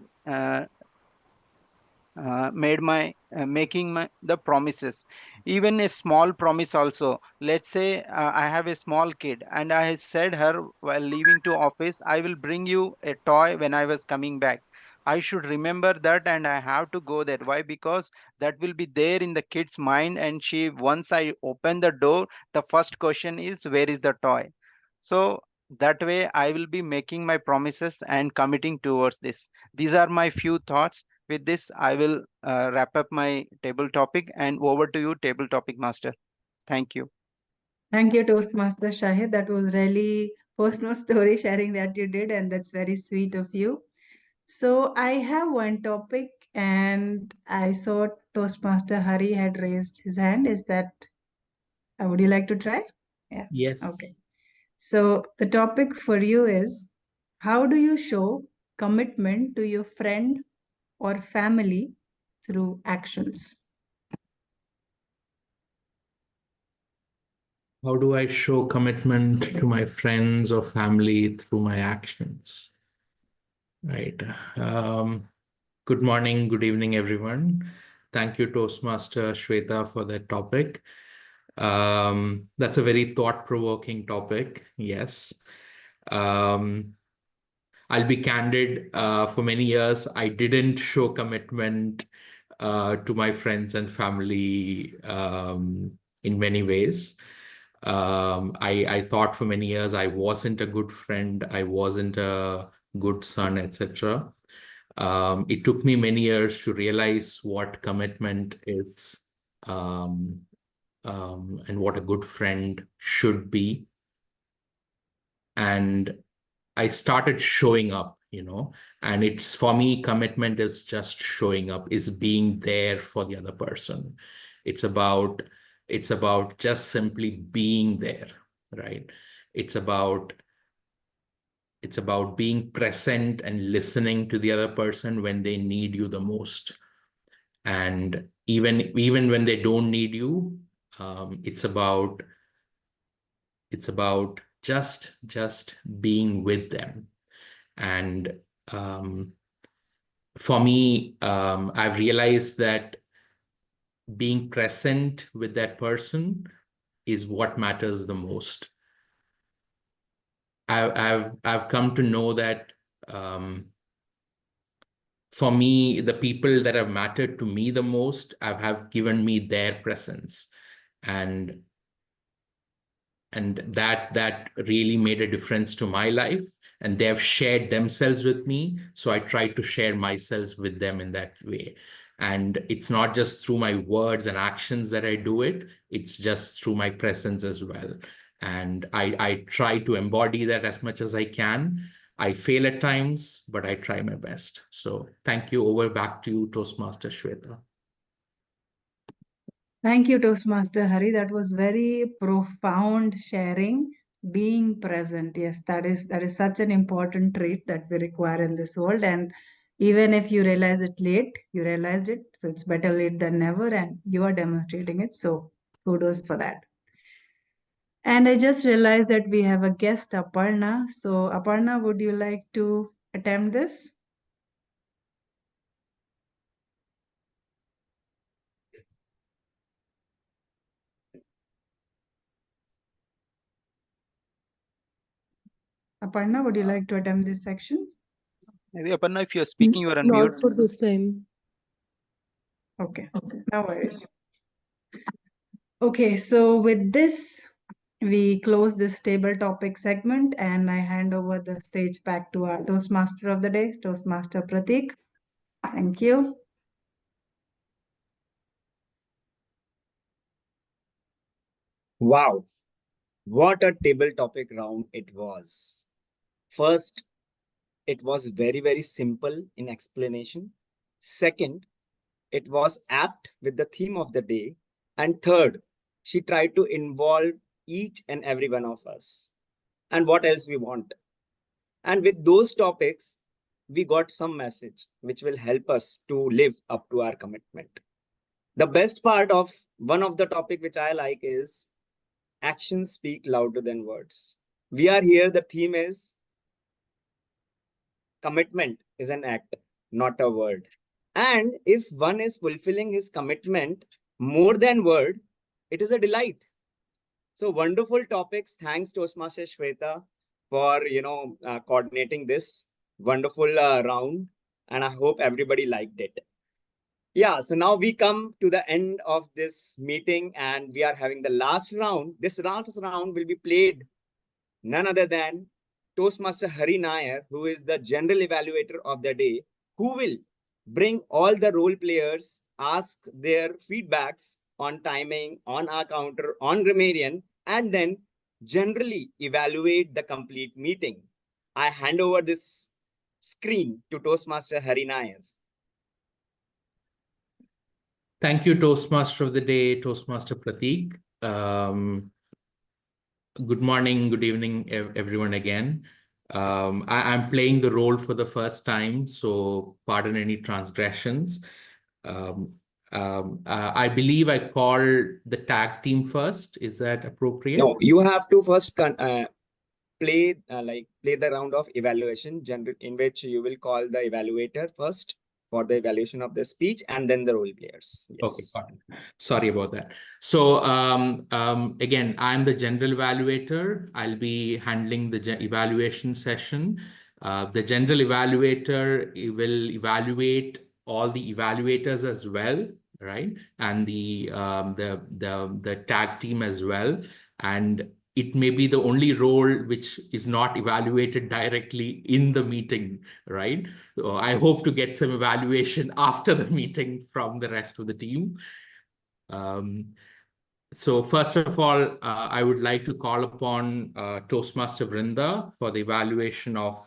the promises. Even a small promise also, let's say I have a small kid and I said her while leaving to office, I will bring you a toy when I was coming back. I should remember that and I have to go there. Why? Because that will be there in the kid's mind, and she, once I open the door, the first question is, where is the toy? So that way I will be making my promises and committing towards this. These are my few thoughts. With this, I will wrap up my table topic, and over to you, table topic master. Thank you. Thank you, Toastmaster Shahid. That was really personal story sharing that you did, and that's very sweet of you. So I have one topic, and I saw Toastmaster Hari had raised his hand. Is that, would you like to try? Yeah. Yes. Okay. So the topic for you is, how do you show commitment to your friend or family through actions? How do I show commitment to my friends or family through my actions? Right. Good morning, good evening, everyone. Thank you, Toastmaster Shweta, for that topic. That's a very thought-provoking topic. Yes. I'll be candid. For many years, I didn't show commitment to my friends and family in many ways. I thought for many years I wasn't a good friend, I wasn't a good son, etc. It took me many years to realize what commitment is, and what a good friend should be. And I started showing up, and it's, for me, commitment is just showing up, is being there for the other person. It's about just simply being there, right? It's about being present and listening to the other person when they need you the most. And even when they don't need you, it's about just being with them. And for me, I've realized that being present with that person is what matters the most. I've come to know that for me, the people that have mattered to me the most have given me their presence, and that really made a difference to my life. And they have shared themselves with me, so I try to share myself with them in that way. And it's not just through my words and actions that I do it, it's just through my presence as well. And I try to embody that as much as I can. I fail at times, but I try my best. So thank you. Over back to you, Toastmaster Shweta. Thank you, Toastmaster Hari. That was very profound sharing. Being present, yes, that is such an important trait that we require in this world. And even if you realize it late, you realized it. So it's better late than never, and you are demonstrating it. So kudos for that. And I just realized that we have a guest, Aparna. So Aparna, would you like to attempt this? Aparna, would you like to attempt this section? Maybe Aparna, if you're speaking, you are on mute. Not for this time. Okay, no worries. Okay, so with this, we close this table topic segment, and I hand over the stage back to our Toastmaster of the day, Toastmaster Pratik. Thank you. Wow, what a table topic round it was. First, it was very, very simple in explanation. Second, it was apt with the theme of the day. And third, she tried to involve each and every one of us. And what else we want. And with those topics, we got some message which will help us to live up to our commitment. The best part of one of the topic which I like is actions speak louder than words. We are here, the theme is commitment is an act, not a word. And if one is fulfilling his commitment more than word, it is a delight. So wonderful topics. Thanks Toastmaster Shweta for coordinating this wonderful round, and I hope everybody liked it. Yeah, so now we come to the end of this meeting, and we are having the last round. This last round will be played none other than Toastmaster Hari Nair, who is the general evaluator of the day, who will bring all the role players, ask their feedbacks on timing, on our counter, on grammarian, and then generally evaluate the complete meeting. I hand over this screen to Toastmaster Hari Nair. Thank you, Toastmaster of the day, Toastmaster Pratik. Good morning, good evening, everyone again. I'm playing the role for the first time, so pardon any transgressions. I believe I called the tag team first. Is that appropriate? No, you have to first play the round of evaluation, in which you will call the evaluator first for the evaluation of the speech, and then the role players. Yes. Okay, got it. Sorry about that. So again, I'm the general evaluator. I'll be handling the evaluation session. The general evaluator will evaluate all the evaluators as well, right? And the tag team as well. And it may be the only role which is not evaluated directly in the meeting, right? So I hope to get some evaluation after the meeting from the rest of the team. So first of all, I would like to call upon Toastmaster Vrinda for the evaluation of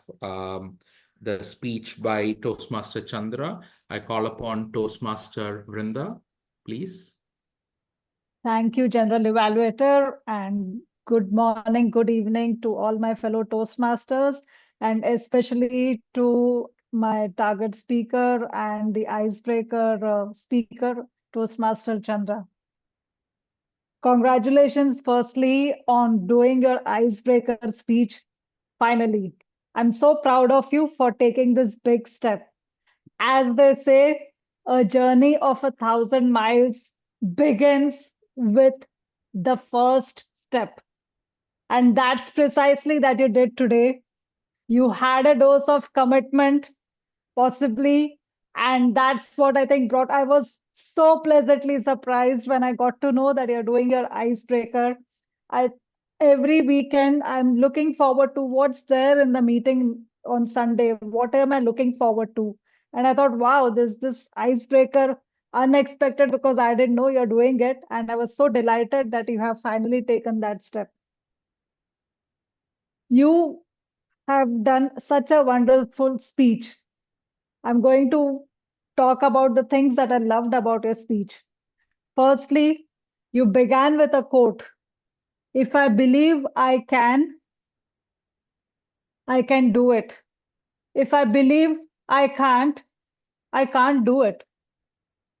the speech by Toastmaster Chandra. I call upon Toastmaster Vrinda, please. Thank you, General Evaluator, and good morning, good evening to all my fellow Toastmasters, and especially to my target speaker and the icebreaker speaker, Toastmaster Chandra. Congratulations, firstly, on doing your icebreaker speech. Finally, I'm so proud of you for taking this big step. As they say, a journey of 1,000 miles begins with the first step. And that's precisely that you did today. You had a dose of commitment, possibly. And that's what I think I was so pleasantly surprised when I got to know that you're doing your icebreaker. I every weekend I'm looking forward to what's there in the meeting on Sunday. What am I looking forward to? And I thought, wow, this icebreaker unexpected because I didn't know you're doing it. And I was so delighted that you have finally taken that step. You have done such a wonderful speech. I'm going to talk about the things that I loved about your speech. Firstly, you began with a quote. If I believe I can do it. If I believe I can't do it.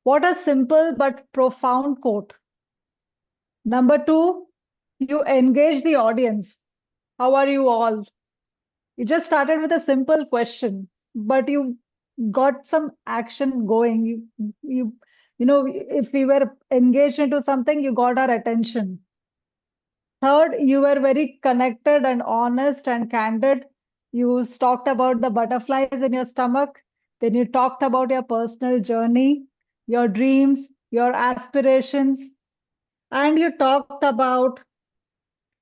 What a simple but profound quote. Number two, you engage the audience. How are you all? You just started with a simple question, but you got some action going. You know, if we were engaged into something, you got our attention. Third, you were very connected and honest and candid. You talked about the butterflies in your stomach. Then you talked about your personal journey, your dreams, your aspirations, and you talked about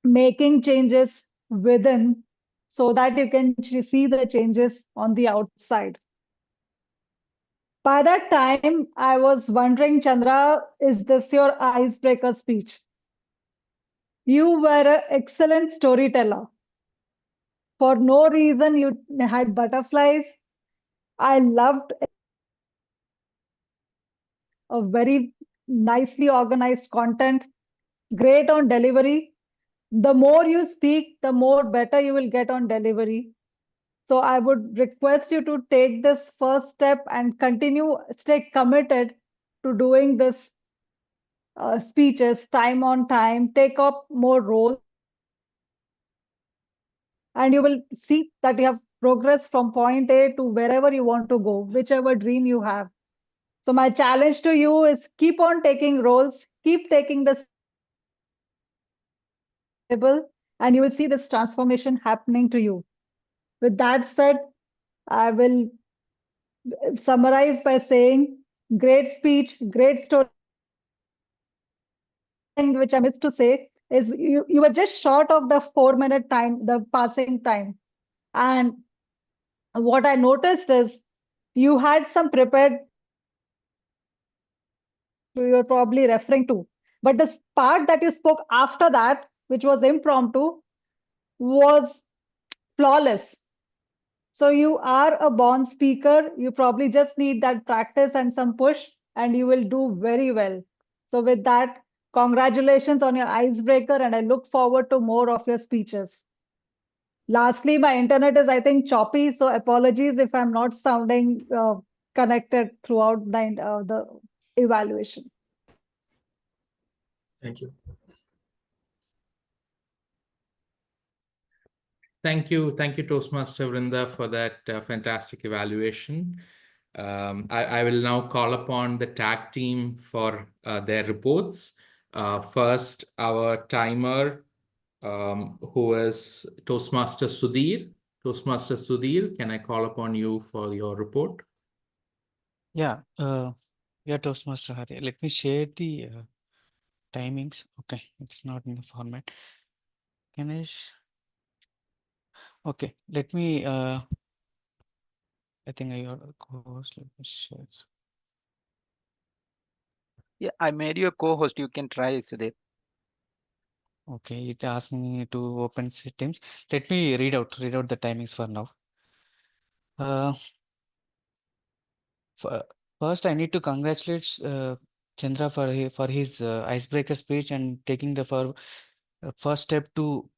making changes within so that you can see the changes on the outside. By that time, I was wondering, Chandra, is this your icebreaker speech? You were an excellent storyteller. For no reason, you had butterflies. I loved a very nicely organized content, great on delivery. The more you speak, the more better you will get on delivery. So I would request you to take this first step and continue, stay committed to doing this speeches time on time, take up more roles, and you will see that you have progressed from point A to wherever you want to go, whichever dream you have. So my challenge to you is keep on taking roles, keep taking this table, and you will see this transformation happening to you. With that said, I will summarize by saying great speech, great story. Which I missed to say is you were just short of the 4-minute time, the passing time. And what I noticed is you had some prepared you're probably referring to. But the part that you spoke after that, which was impromptu, was flawless. So you are a born speaker. You probably just need that practice and some push, and you will do very well. So with that, congratulations on your icebreaker, and I look forward to more of your speeches. Lastly, my internet is, I think, choppy, so apologies if I'm not sounding connected throughout the evaluation. Thank you. Thank you, Toastmaster Vrinda, for that fantastic evaluation. I will now call upon the tag team for their reports. First, our timer, who is Toastmaster Sudhir. Toastmaster Sudhir, can I call upon you for your report? Yeah, Toastmaster Hari. Let me share the timings. Okay, it's not in the format. Ganesh. Okay, let me. I think I got a co-host. Let me share. Yeah, I made you a co-host. You can try, Sudhir. Okay, it asked me to open Teams. Let me read out the timings for now. First, I need to congratulate Chandra for his icebreaker speech and taking the first step to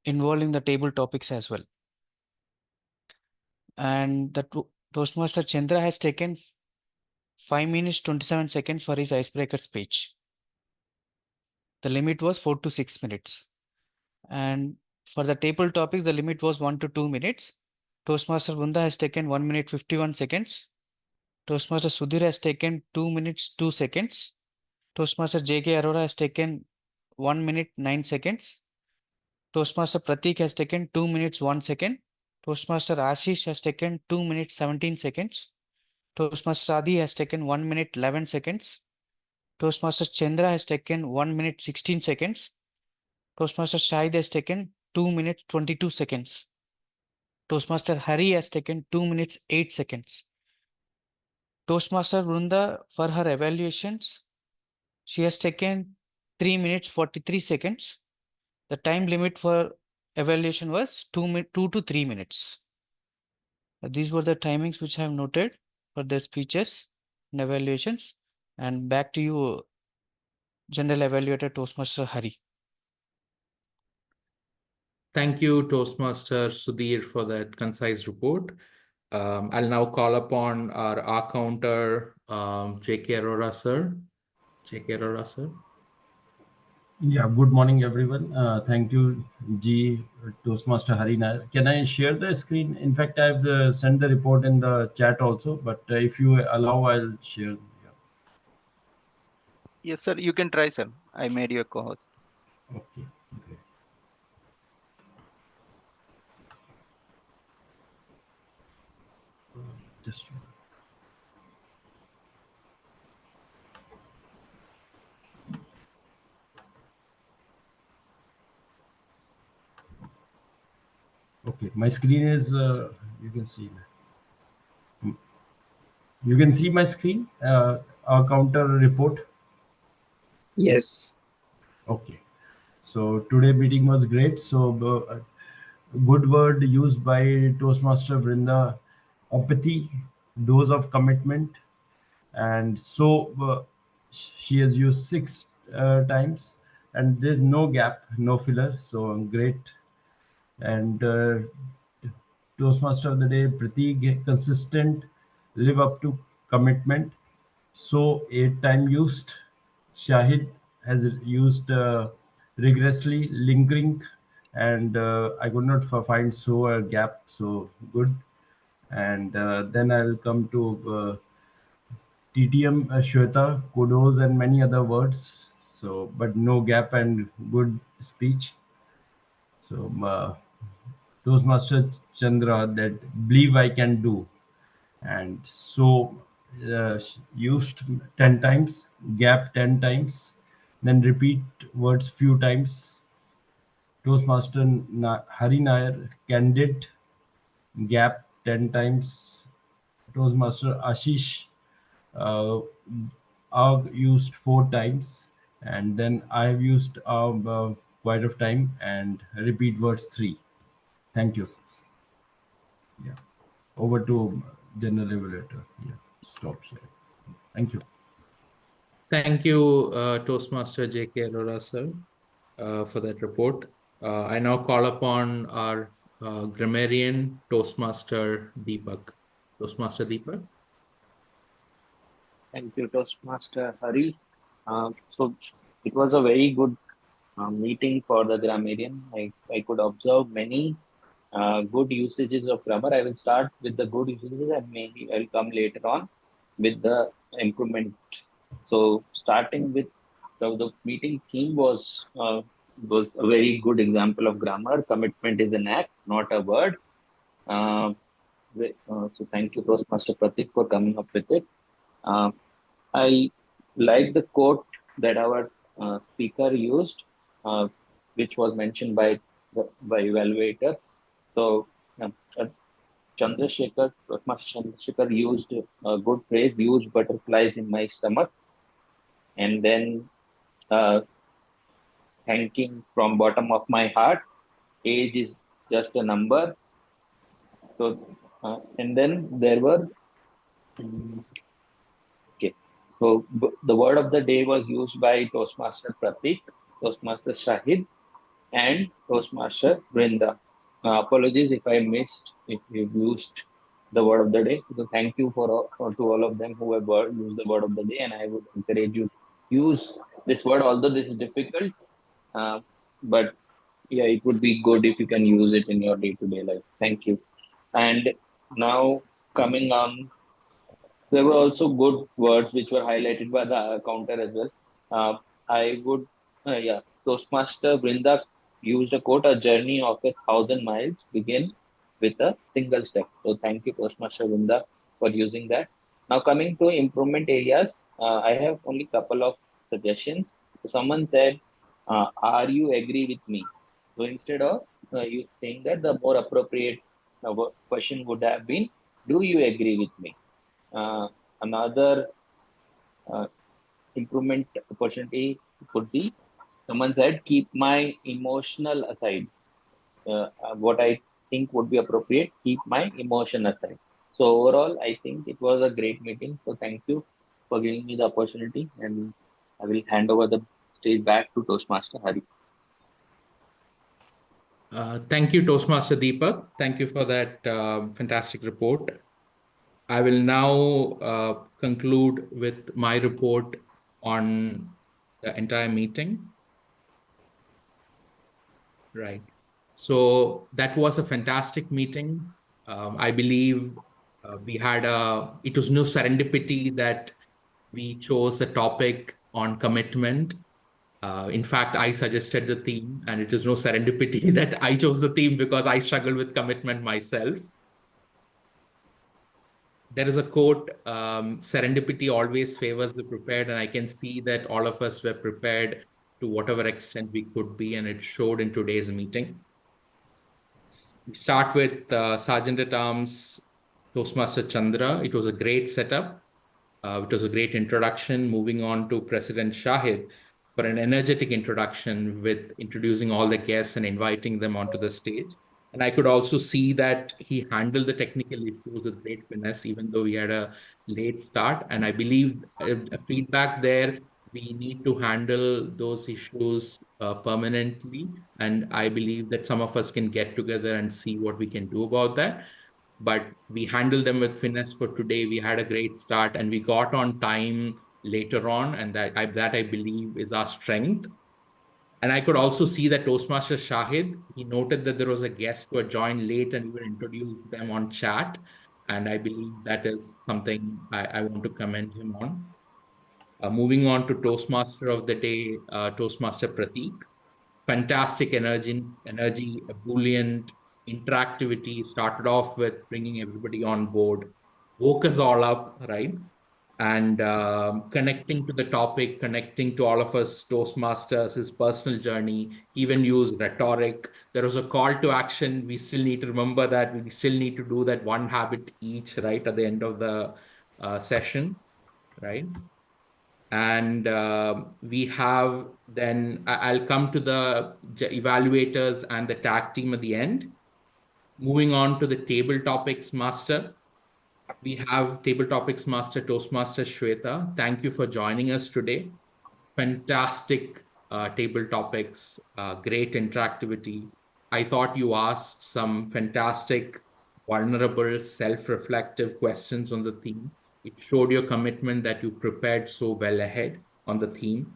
involving the table topics as well. And the Toastmaster Chandra has taken 5 minutes 27 seconds for his icebreaker speech. The limit was 4 to 6 minutes. And for the table topics, the limit was 1 to 2 minutes. Toastmaster Vrinda has taken 1 minute 51 seconds. Toastmaster Sudhir has taken 2 minutes 2 seconds. Toastmaster J.K. Arora has taken 1 minute 9 seconds. Toastmaster Pratik has taken 2 minutes 1 second. Toastmaster Ashish has taken 2 minutes 17 seconds. Toastmaster Adi has taken 1 minute 11 seconds. Toastmaster Chandra has taken 1 minute 16 seconds. Toastmaster Shahid has taken 2 minutes 22 seconds. Toastmaster Hari has taken 2 minutes 8 seconds. Toastmaster Vrunda, for her evaluations, she has taken 3 minutes 43 seconds. The time limit for evaluation was 2 to 3 minutes. These were the timings which I have noted for their speeches and evaluations. And back to you, General Evaluator Toastmaster Hari. Thank you, Toastmaster Sudhir, for that concise report. I'll now call upon our counter, J.K. Arora, sir. J.K. Arora, sir. Yeah, good morning, everyone. Thank you, G. Toastmaster Hari Nair. Can I share the screen? In fact, I've sent the report in the chat also, but if you allow, I'll share. Yeah. Yes, sir. You can try, sir. I made you a co-host. Okay. Okay. Just. Okay, my screen is, you can see. You can see my screen, our counter report. Yes. Okay. So today meeting was great. So good word used by Toastmaster Vrinda, apathy, dose of commitment. And so she has used 6 times and there's no gap, no filler. So great. And Toastmaster of the day, Pratik, consistent, live up to commitment. So 8 time used. Shahid has used rigorously, lingering, and I could not find so a gap. So good. And then I'll come to TTM Shweta, kudos and many other words. So, but no gap and good speech. So, Toastmaster Chandra, that believe I can do. And so used 10 times, gap 10 times, then repeat words few times. Toastmaster Hari Nair, candid, gap 10 times. Toastmaster Ashish, uh, used 4 times, and then I have used quite of time and repeat words 3. Thank you. Yeah. Over to General Evaluator. Yeah. Stop sharing. Thank you. Thank you, Toastmaster J.K. Arora, sir, for that report. I now call upon our grammarian, Toastmaster Deepak. Toastmaster Deepak. Thank you, Toastmaster Hari. So it was a very good meeting for the grammarian. I could observe many good usages of grammar. I will start with the good usages and maybe I'll come later on with the improvement. So starting with the meeting theme was a very good example of grammar. Commitment is an act, not a word. So thank you, Toastmaster Pratik, for coming up with it. I like the quote that our speaker used, which was mentioned by evaluator. So Chandrasekhar used a good phrase, used butterflies in my stomach, and then thanking from bottom of my heart. Age is just a number. So and then there were okay. So the word of the day was used by Toastmaster Pratik, Toastmaster Shahid, and Toastmaster Brinda. Apologies if I missed if you used the word of the day. So thank you to all of them who have used the word of the day, and I would encourage you to use this word. Although this is difficult, but yeah, it would be good if you can use it in your day-to-day life. Thank you. And now coming on, there were also good words which were highlighted by the counter as well. I would, yeah, Toastmaster Brinda used a quote, a journey of 1,000 miles begin with a single step. So thank you, Toastmaster Brinda, for using that. Now coming to improvement areas, I have only couple of suggestions. So someone said, are you agree with me? So instead of you saying that, the more appropriate question would have been, do you agree with me? Another uh, improvement opportunity could be, someone said, keep my emotional aside. What I think would be appropriate, keep my emotion aside. So overall, I think it was a great meeting. So thank you for giving me the opportunity, and I will hand over the stage back to Toastmaster Hari. Thank you, Toastmaster Deepak. Thank you for that fantastic report. I will now conclude with my report on the entire meeting. Right. So that was a fantastic meeting. I believe it was no serendipity that we chose a topic on commitment. In fact, I suggested the theme, and it is no serendipity that I chose the theme because I struggle with commitment myself. There is a quote, serendipity always favors the prepared, and I can see that all of us were prepared to whatever extent we could be, and it showed in today's meeting. We start with Sergeant at Arms Toastmaster Chandra. It was a great setup. It was a great introduction. Moving on to President Shahid for an energetic introduction with introducing all the guests and inviting them onto the stage. And I could also see that he handled the technical issues with great finesse, even though we had a late start. And I believe a feedback there, we need to handle those issues permanently. And I believe that some of us can get together and see what we can do about that. But we handled them with finesse for today. We had a great start and we got on time later on. And that I believe is our strength. And I could also see that Toastmaster Shahid, he noted that there was a guest who had joined late and we would introduce them on chat. And I believe that is something I want to commend him on. Moving on to Toastmaster of the day, Toastmaster Prateek. Fantastic energy, ebullient interactivity. Started off with bringing everybody on board, woke us all up, right? And connecting to the topic, connecting to all of us Toastmasters, his personal journey, even used rhetoric. There was a call to action. We still need to remember that. We still need to do that one habit each, right, at the end of the session, right? And we have then, I'll come to the evaluators and the tag team at the end. Moving on to the table topics master. We have table topics master, Toastmaster Shweta. Thank you for joining us today. Fantastic table topics, great interactivity. I thought you asked some fantastic, vulnerable, self-reflective questions on the theme. It showed your commitment that you prepared so well ahead on the theme.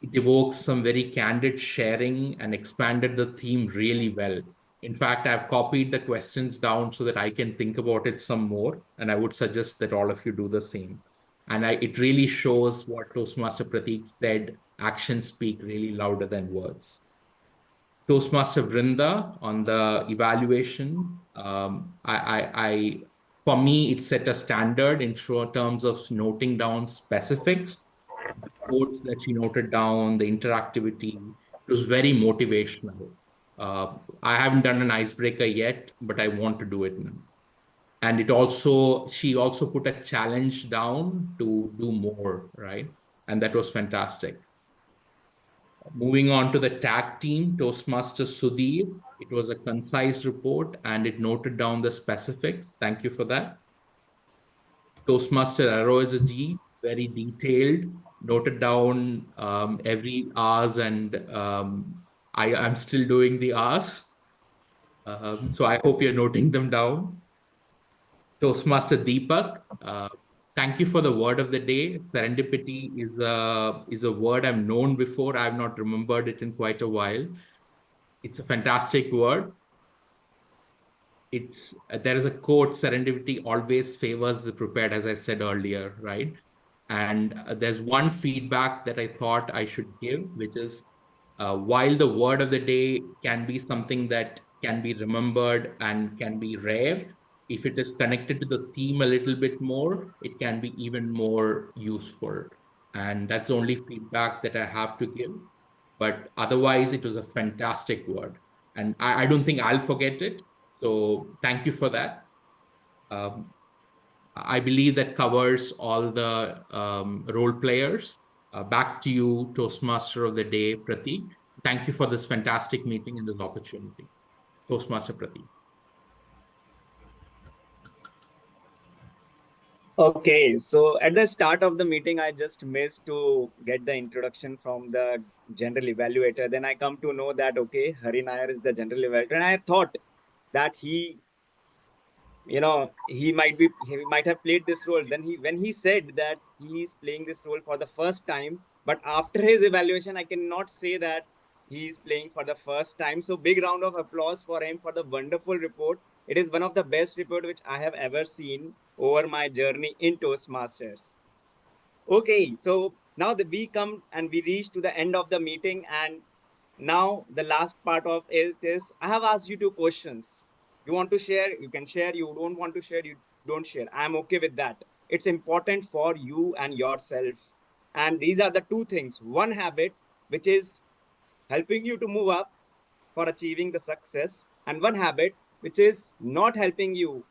It evokes some very candid sharing and expanded the theme really well. In fact, I've copied the questions down so that I can think about it some more. And I would suggest that all of you do the same. And it really shows what Toastmaster Prateek said, actions speak really louder than words. Toastmaster Vrinda on the evaluation, for me, it set a standard in terms of noting down specifics, the quotes that she noted down, the interactivity. It was very motivational. I haven't done an icebreaker yet, but I want to do it now. And she also put a challenge down to do more, right? And that was fantastic. Moving on to the tag team, Toastmaster Sudhir. It was a concise report and it noted down the specifics. Thank you for that. Toastmaster Arojaji, very detailed, noted down every R's, and I'm still doing the R's. So I hope you're noting them down. Toastmaster Deepak, thank you for the word of the day. Serendipity is a word I've known before. I've not remembered it in quite a while. It's a fantastic word. There is a quote, serendipity always favors the prepared, as I said earlier, right? And there's one feedback that I thought I should give, which is while the word of the day can be something that can be remembered and can be rare, if it is connected to the theme a little bit more, it can be even more useful. And that's the only feedback that I have to give. But otherwise, it was a fantastic word. And I don't think I'll forget it. So thank you for that. I believe that covers all the role players. Back to you, Toastmaster of the Day, Prateek. Thank you for this fantastic meeting and this opportunity. Toastmaster Prateek. Okay, so at the start of the meeting, I just missed to get the introduction from the general evaluator. Then I come to know that, okay, Hari Nair is the general evaluator. And I thought that he might have played this role. Then when he said that he is playing this role for the first time, but after his evaluation, I cannot say that he is playing for the first time. So big round of applause for him for the wonderful report. It is one of the best report which I have ever seen over my journey in Toastmasters. Okay, so now we come and we reach to the end of the meeting, and now the last part of it is I have asked you 2 questions. You want to share, you can share. You don't want to share, you don't share. I'm okay with that. It's important for you and yourself. And these are the 2 things. One habit, which is helping you to move up for achieving the success, and one habit, which is not helping you.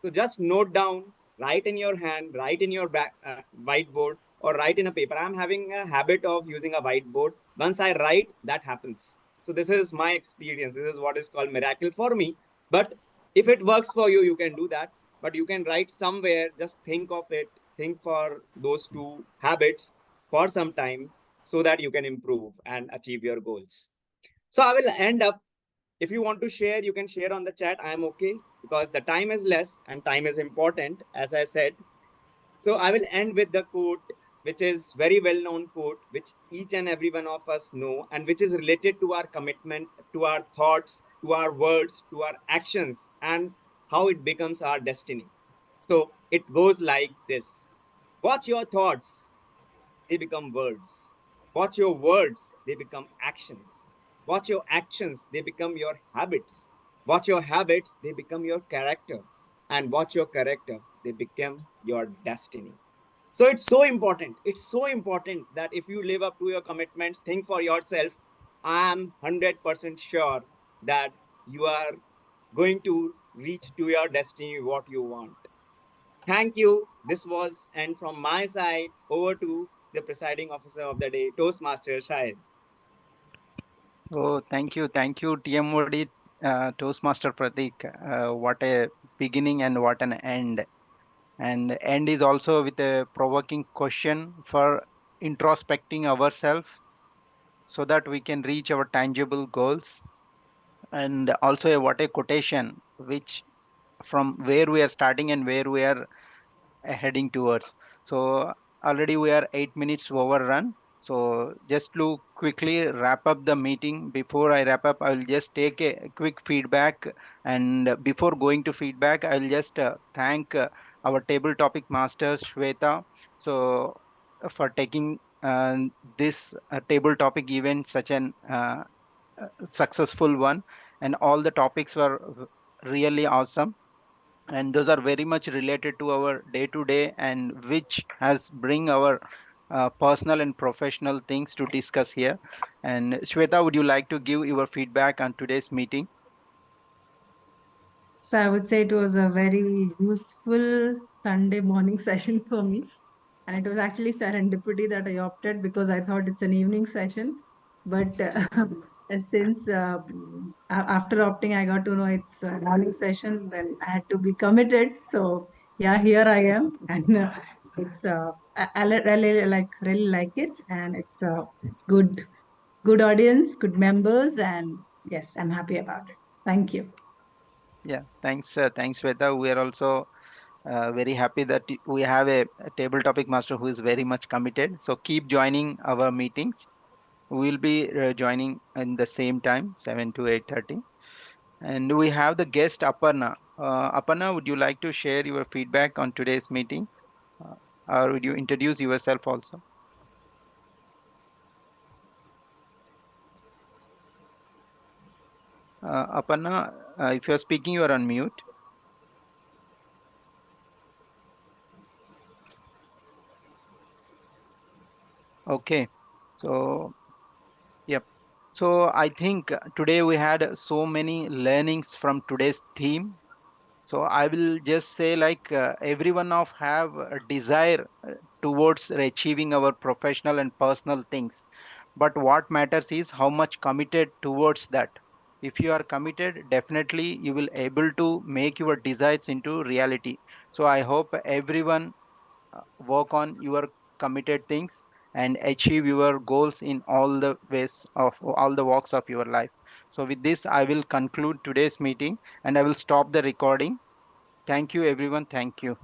So just note down, write in your hand, write in your whiteboard, or write in a paper. I'm having a habit of using a whiteboard. Once I write, that happens. So this is my experience. This is what is called miracle for me. But if it works for you, you can do that. But you can write somewhere, just think of it, think for those 2 habits for some time so that you can improve and achieve your goals. So I will end up. If you want to share, you can share on the chat. I am okay because the time is less and time is important, as I said. So I will end with the quote, which is very well-known quote, which each and every one of us know, and which is related to our commitment, to our thoughts, to our words, to our actions, and how it becomes our destiny. So it goes like this. Watch your thoughts, they become words. Watch your words, they become actions. Watch your actions, they become your habits. Watch your habits, they become your character. And watch your character, they become your destiny. So it's so important. It's so important that if you live up to your commitments, think for yourself. I am 100% sure that you are going to reach to your destiny what you want. Thank you. This was, and from my side, over to the presiding officer of the day, Toastmaster Shahid. Oh, thank you, TMOD, Toastmaster Pratik. What a beginning and what an end. And end is also with a provoking question for introspecting ourselves so that we can reach our tangible goals. And also what a quotation, which from where we are starting and where we are heading towards. So already we are 8 minutes overrun. So just to quickly wrap up the meeting, before I wrap up, I will just take a quick feedback. And before going to feedback, I will just thank our table topic master, Shweta, so for taking this table topic event such an successful one. And all the topics were really awesome, and those are very much related to our day to day and which has bring our personal and professional things to discuss here. And Shweta, would you like to give your feedback on today's meeting? So I would say it was a very useful Sunday morning session for me. And it was actually serendipity that I opted because I thought it's an evening session. But since after opting, I got to know it's a morning session, then I had to be committed. So yeah, here I am. And it's I really like it. And it's a good audience, good members. And yes, I'm happy about it. Thank you. Yeah, thanks, Shweta. We are also very happy that we have a table topic master who is very much committed. So keep joining our meetings. We'll be joining in the same time, 7 to 8:30. And we have the guest Aparna. Aparna, would you like to share your feedback on today's meeting? or would you introduce yourself also? Aparna, if you're speaking, you are on mute. Okay, so yep. So I think today we had so many learnings from today's theme. So I will just say like everyone of have a desire towards achieving our professional and personal things. But what matters is how much committed towards that. If you are committed, definitely you will able to make your desires into reality. So I hope everyone work on your committed things and achieve your goals in all the ways of all the walks of your life. So with this, I will conclude today's meeting and I will stop the recording. Thank you, everyone. Thank you.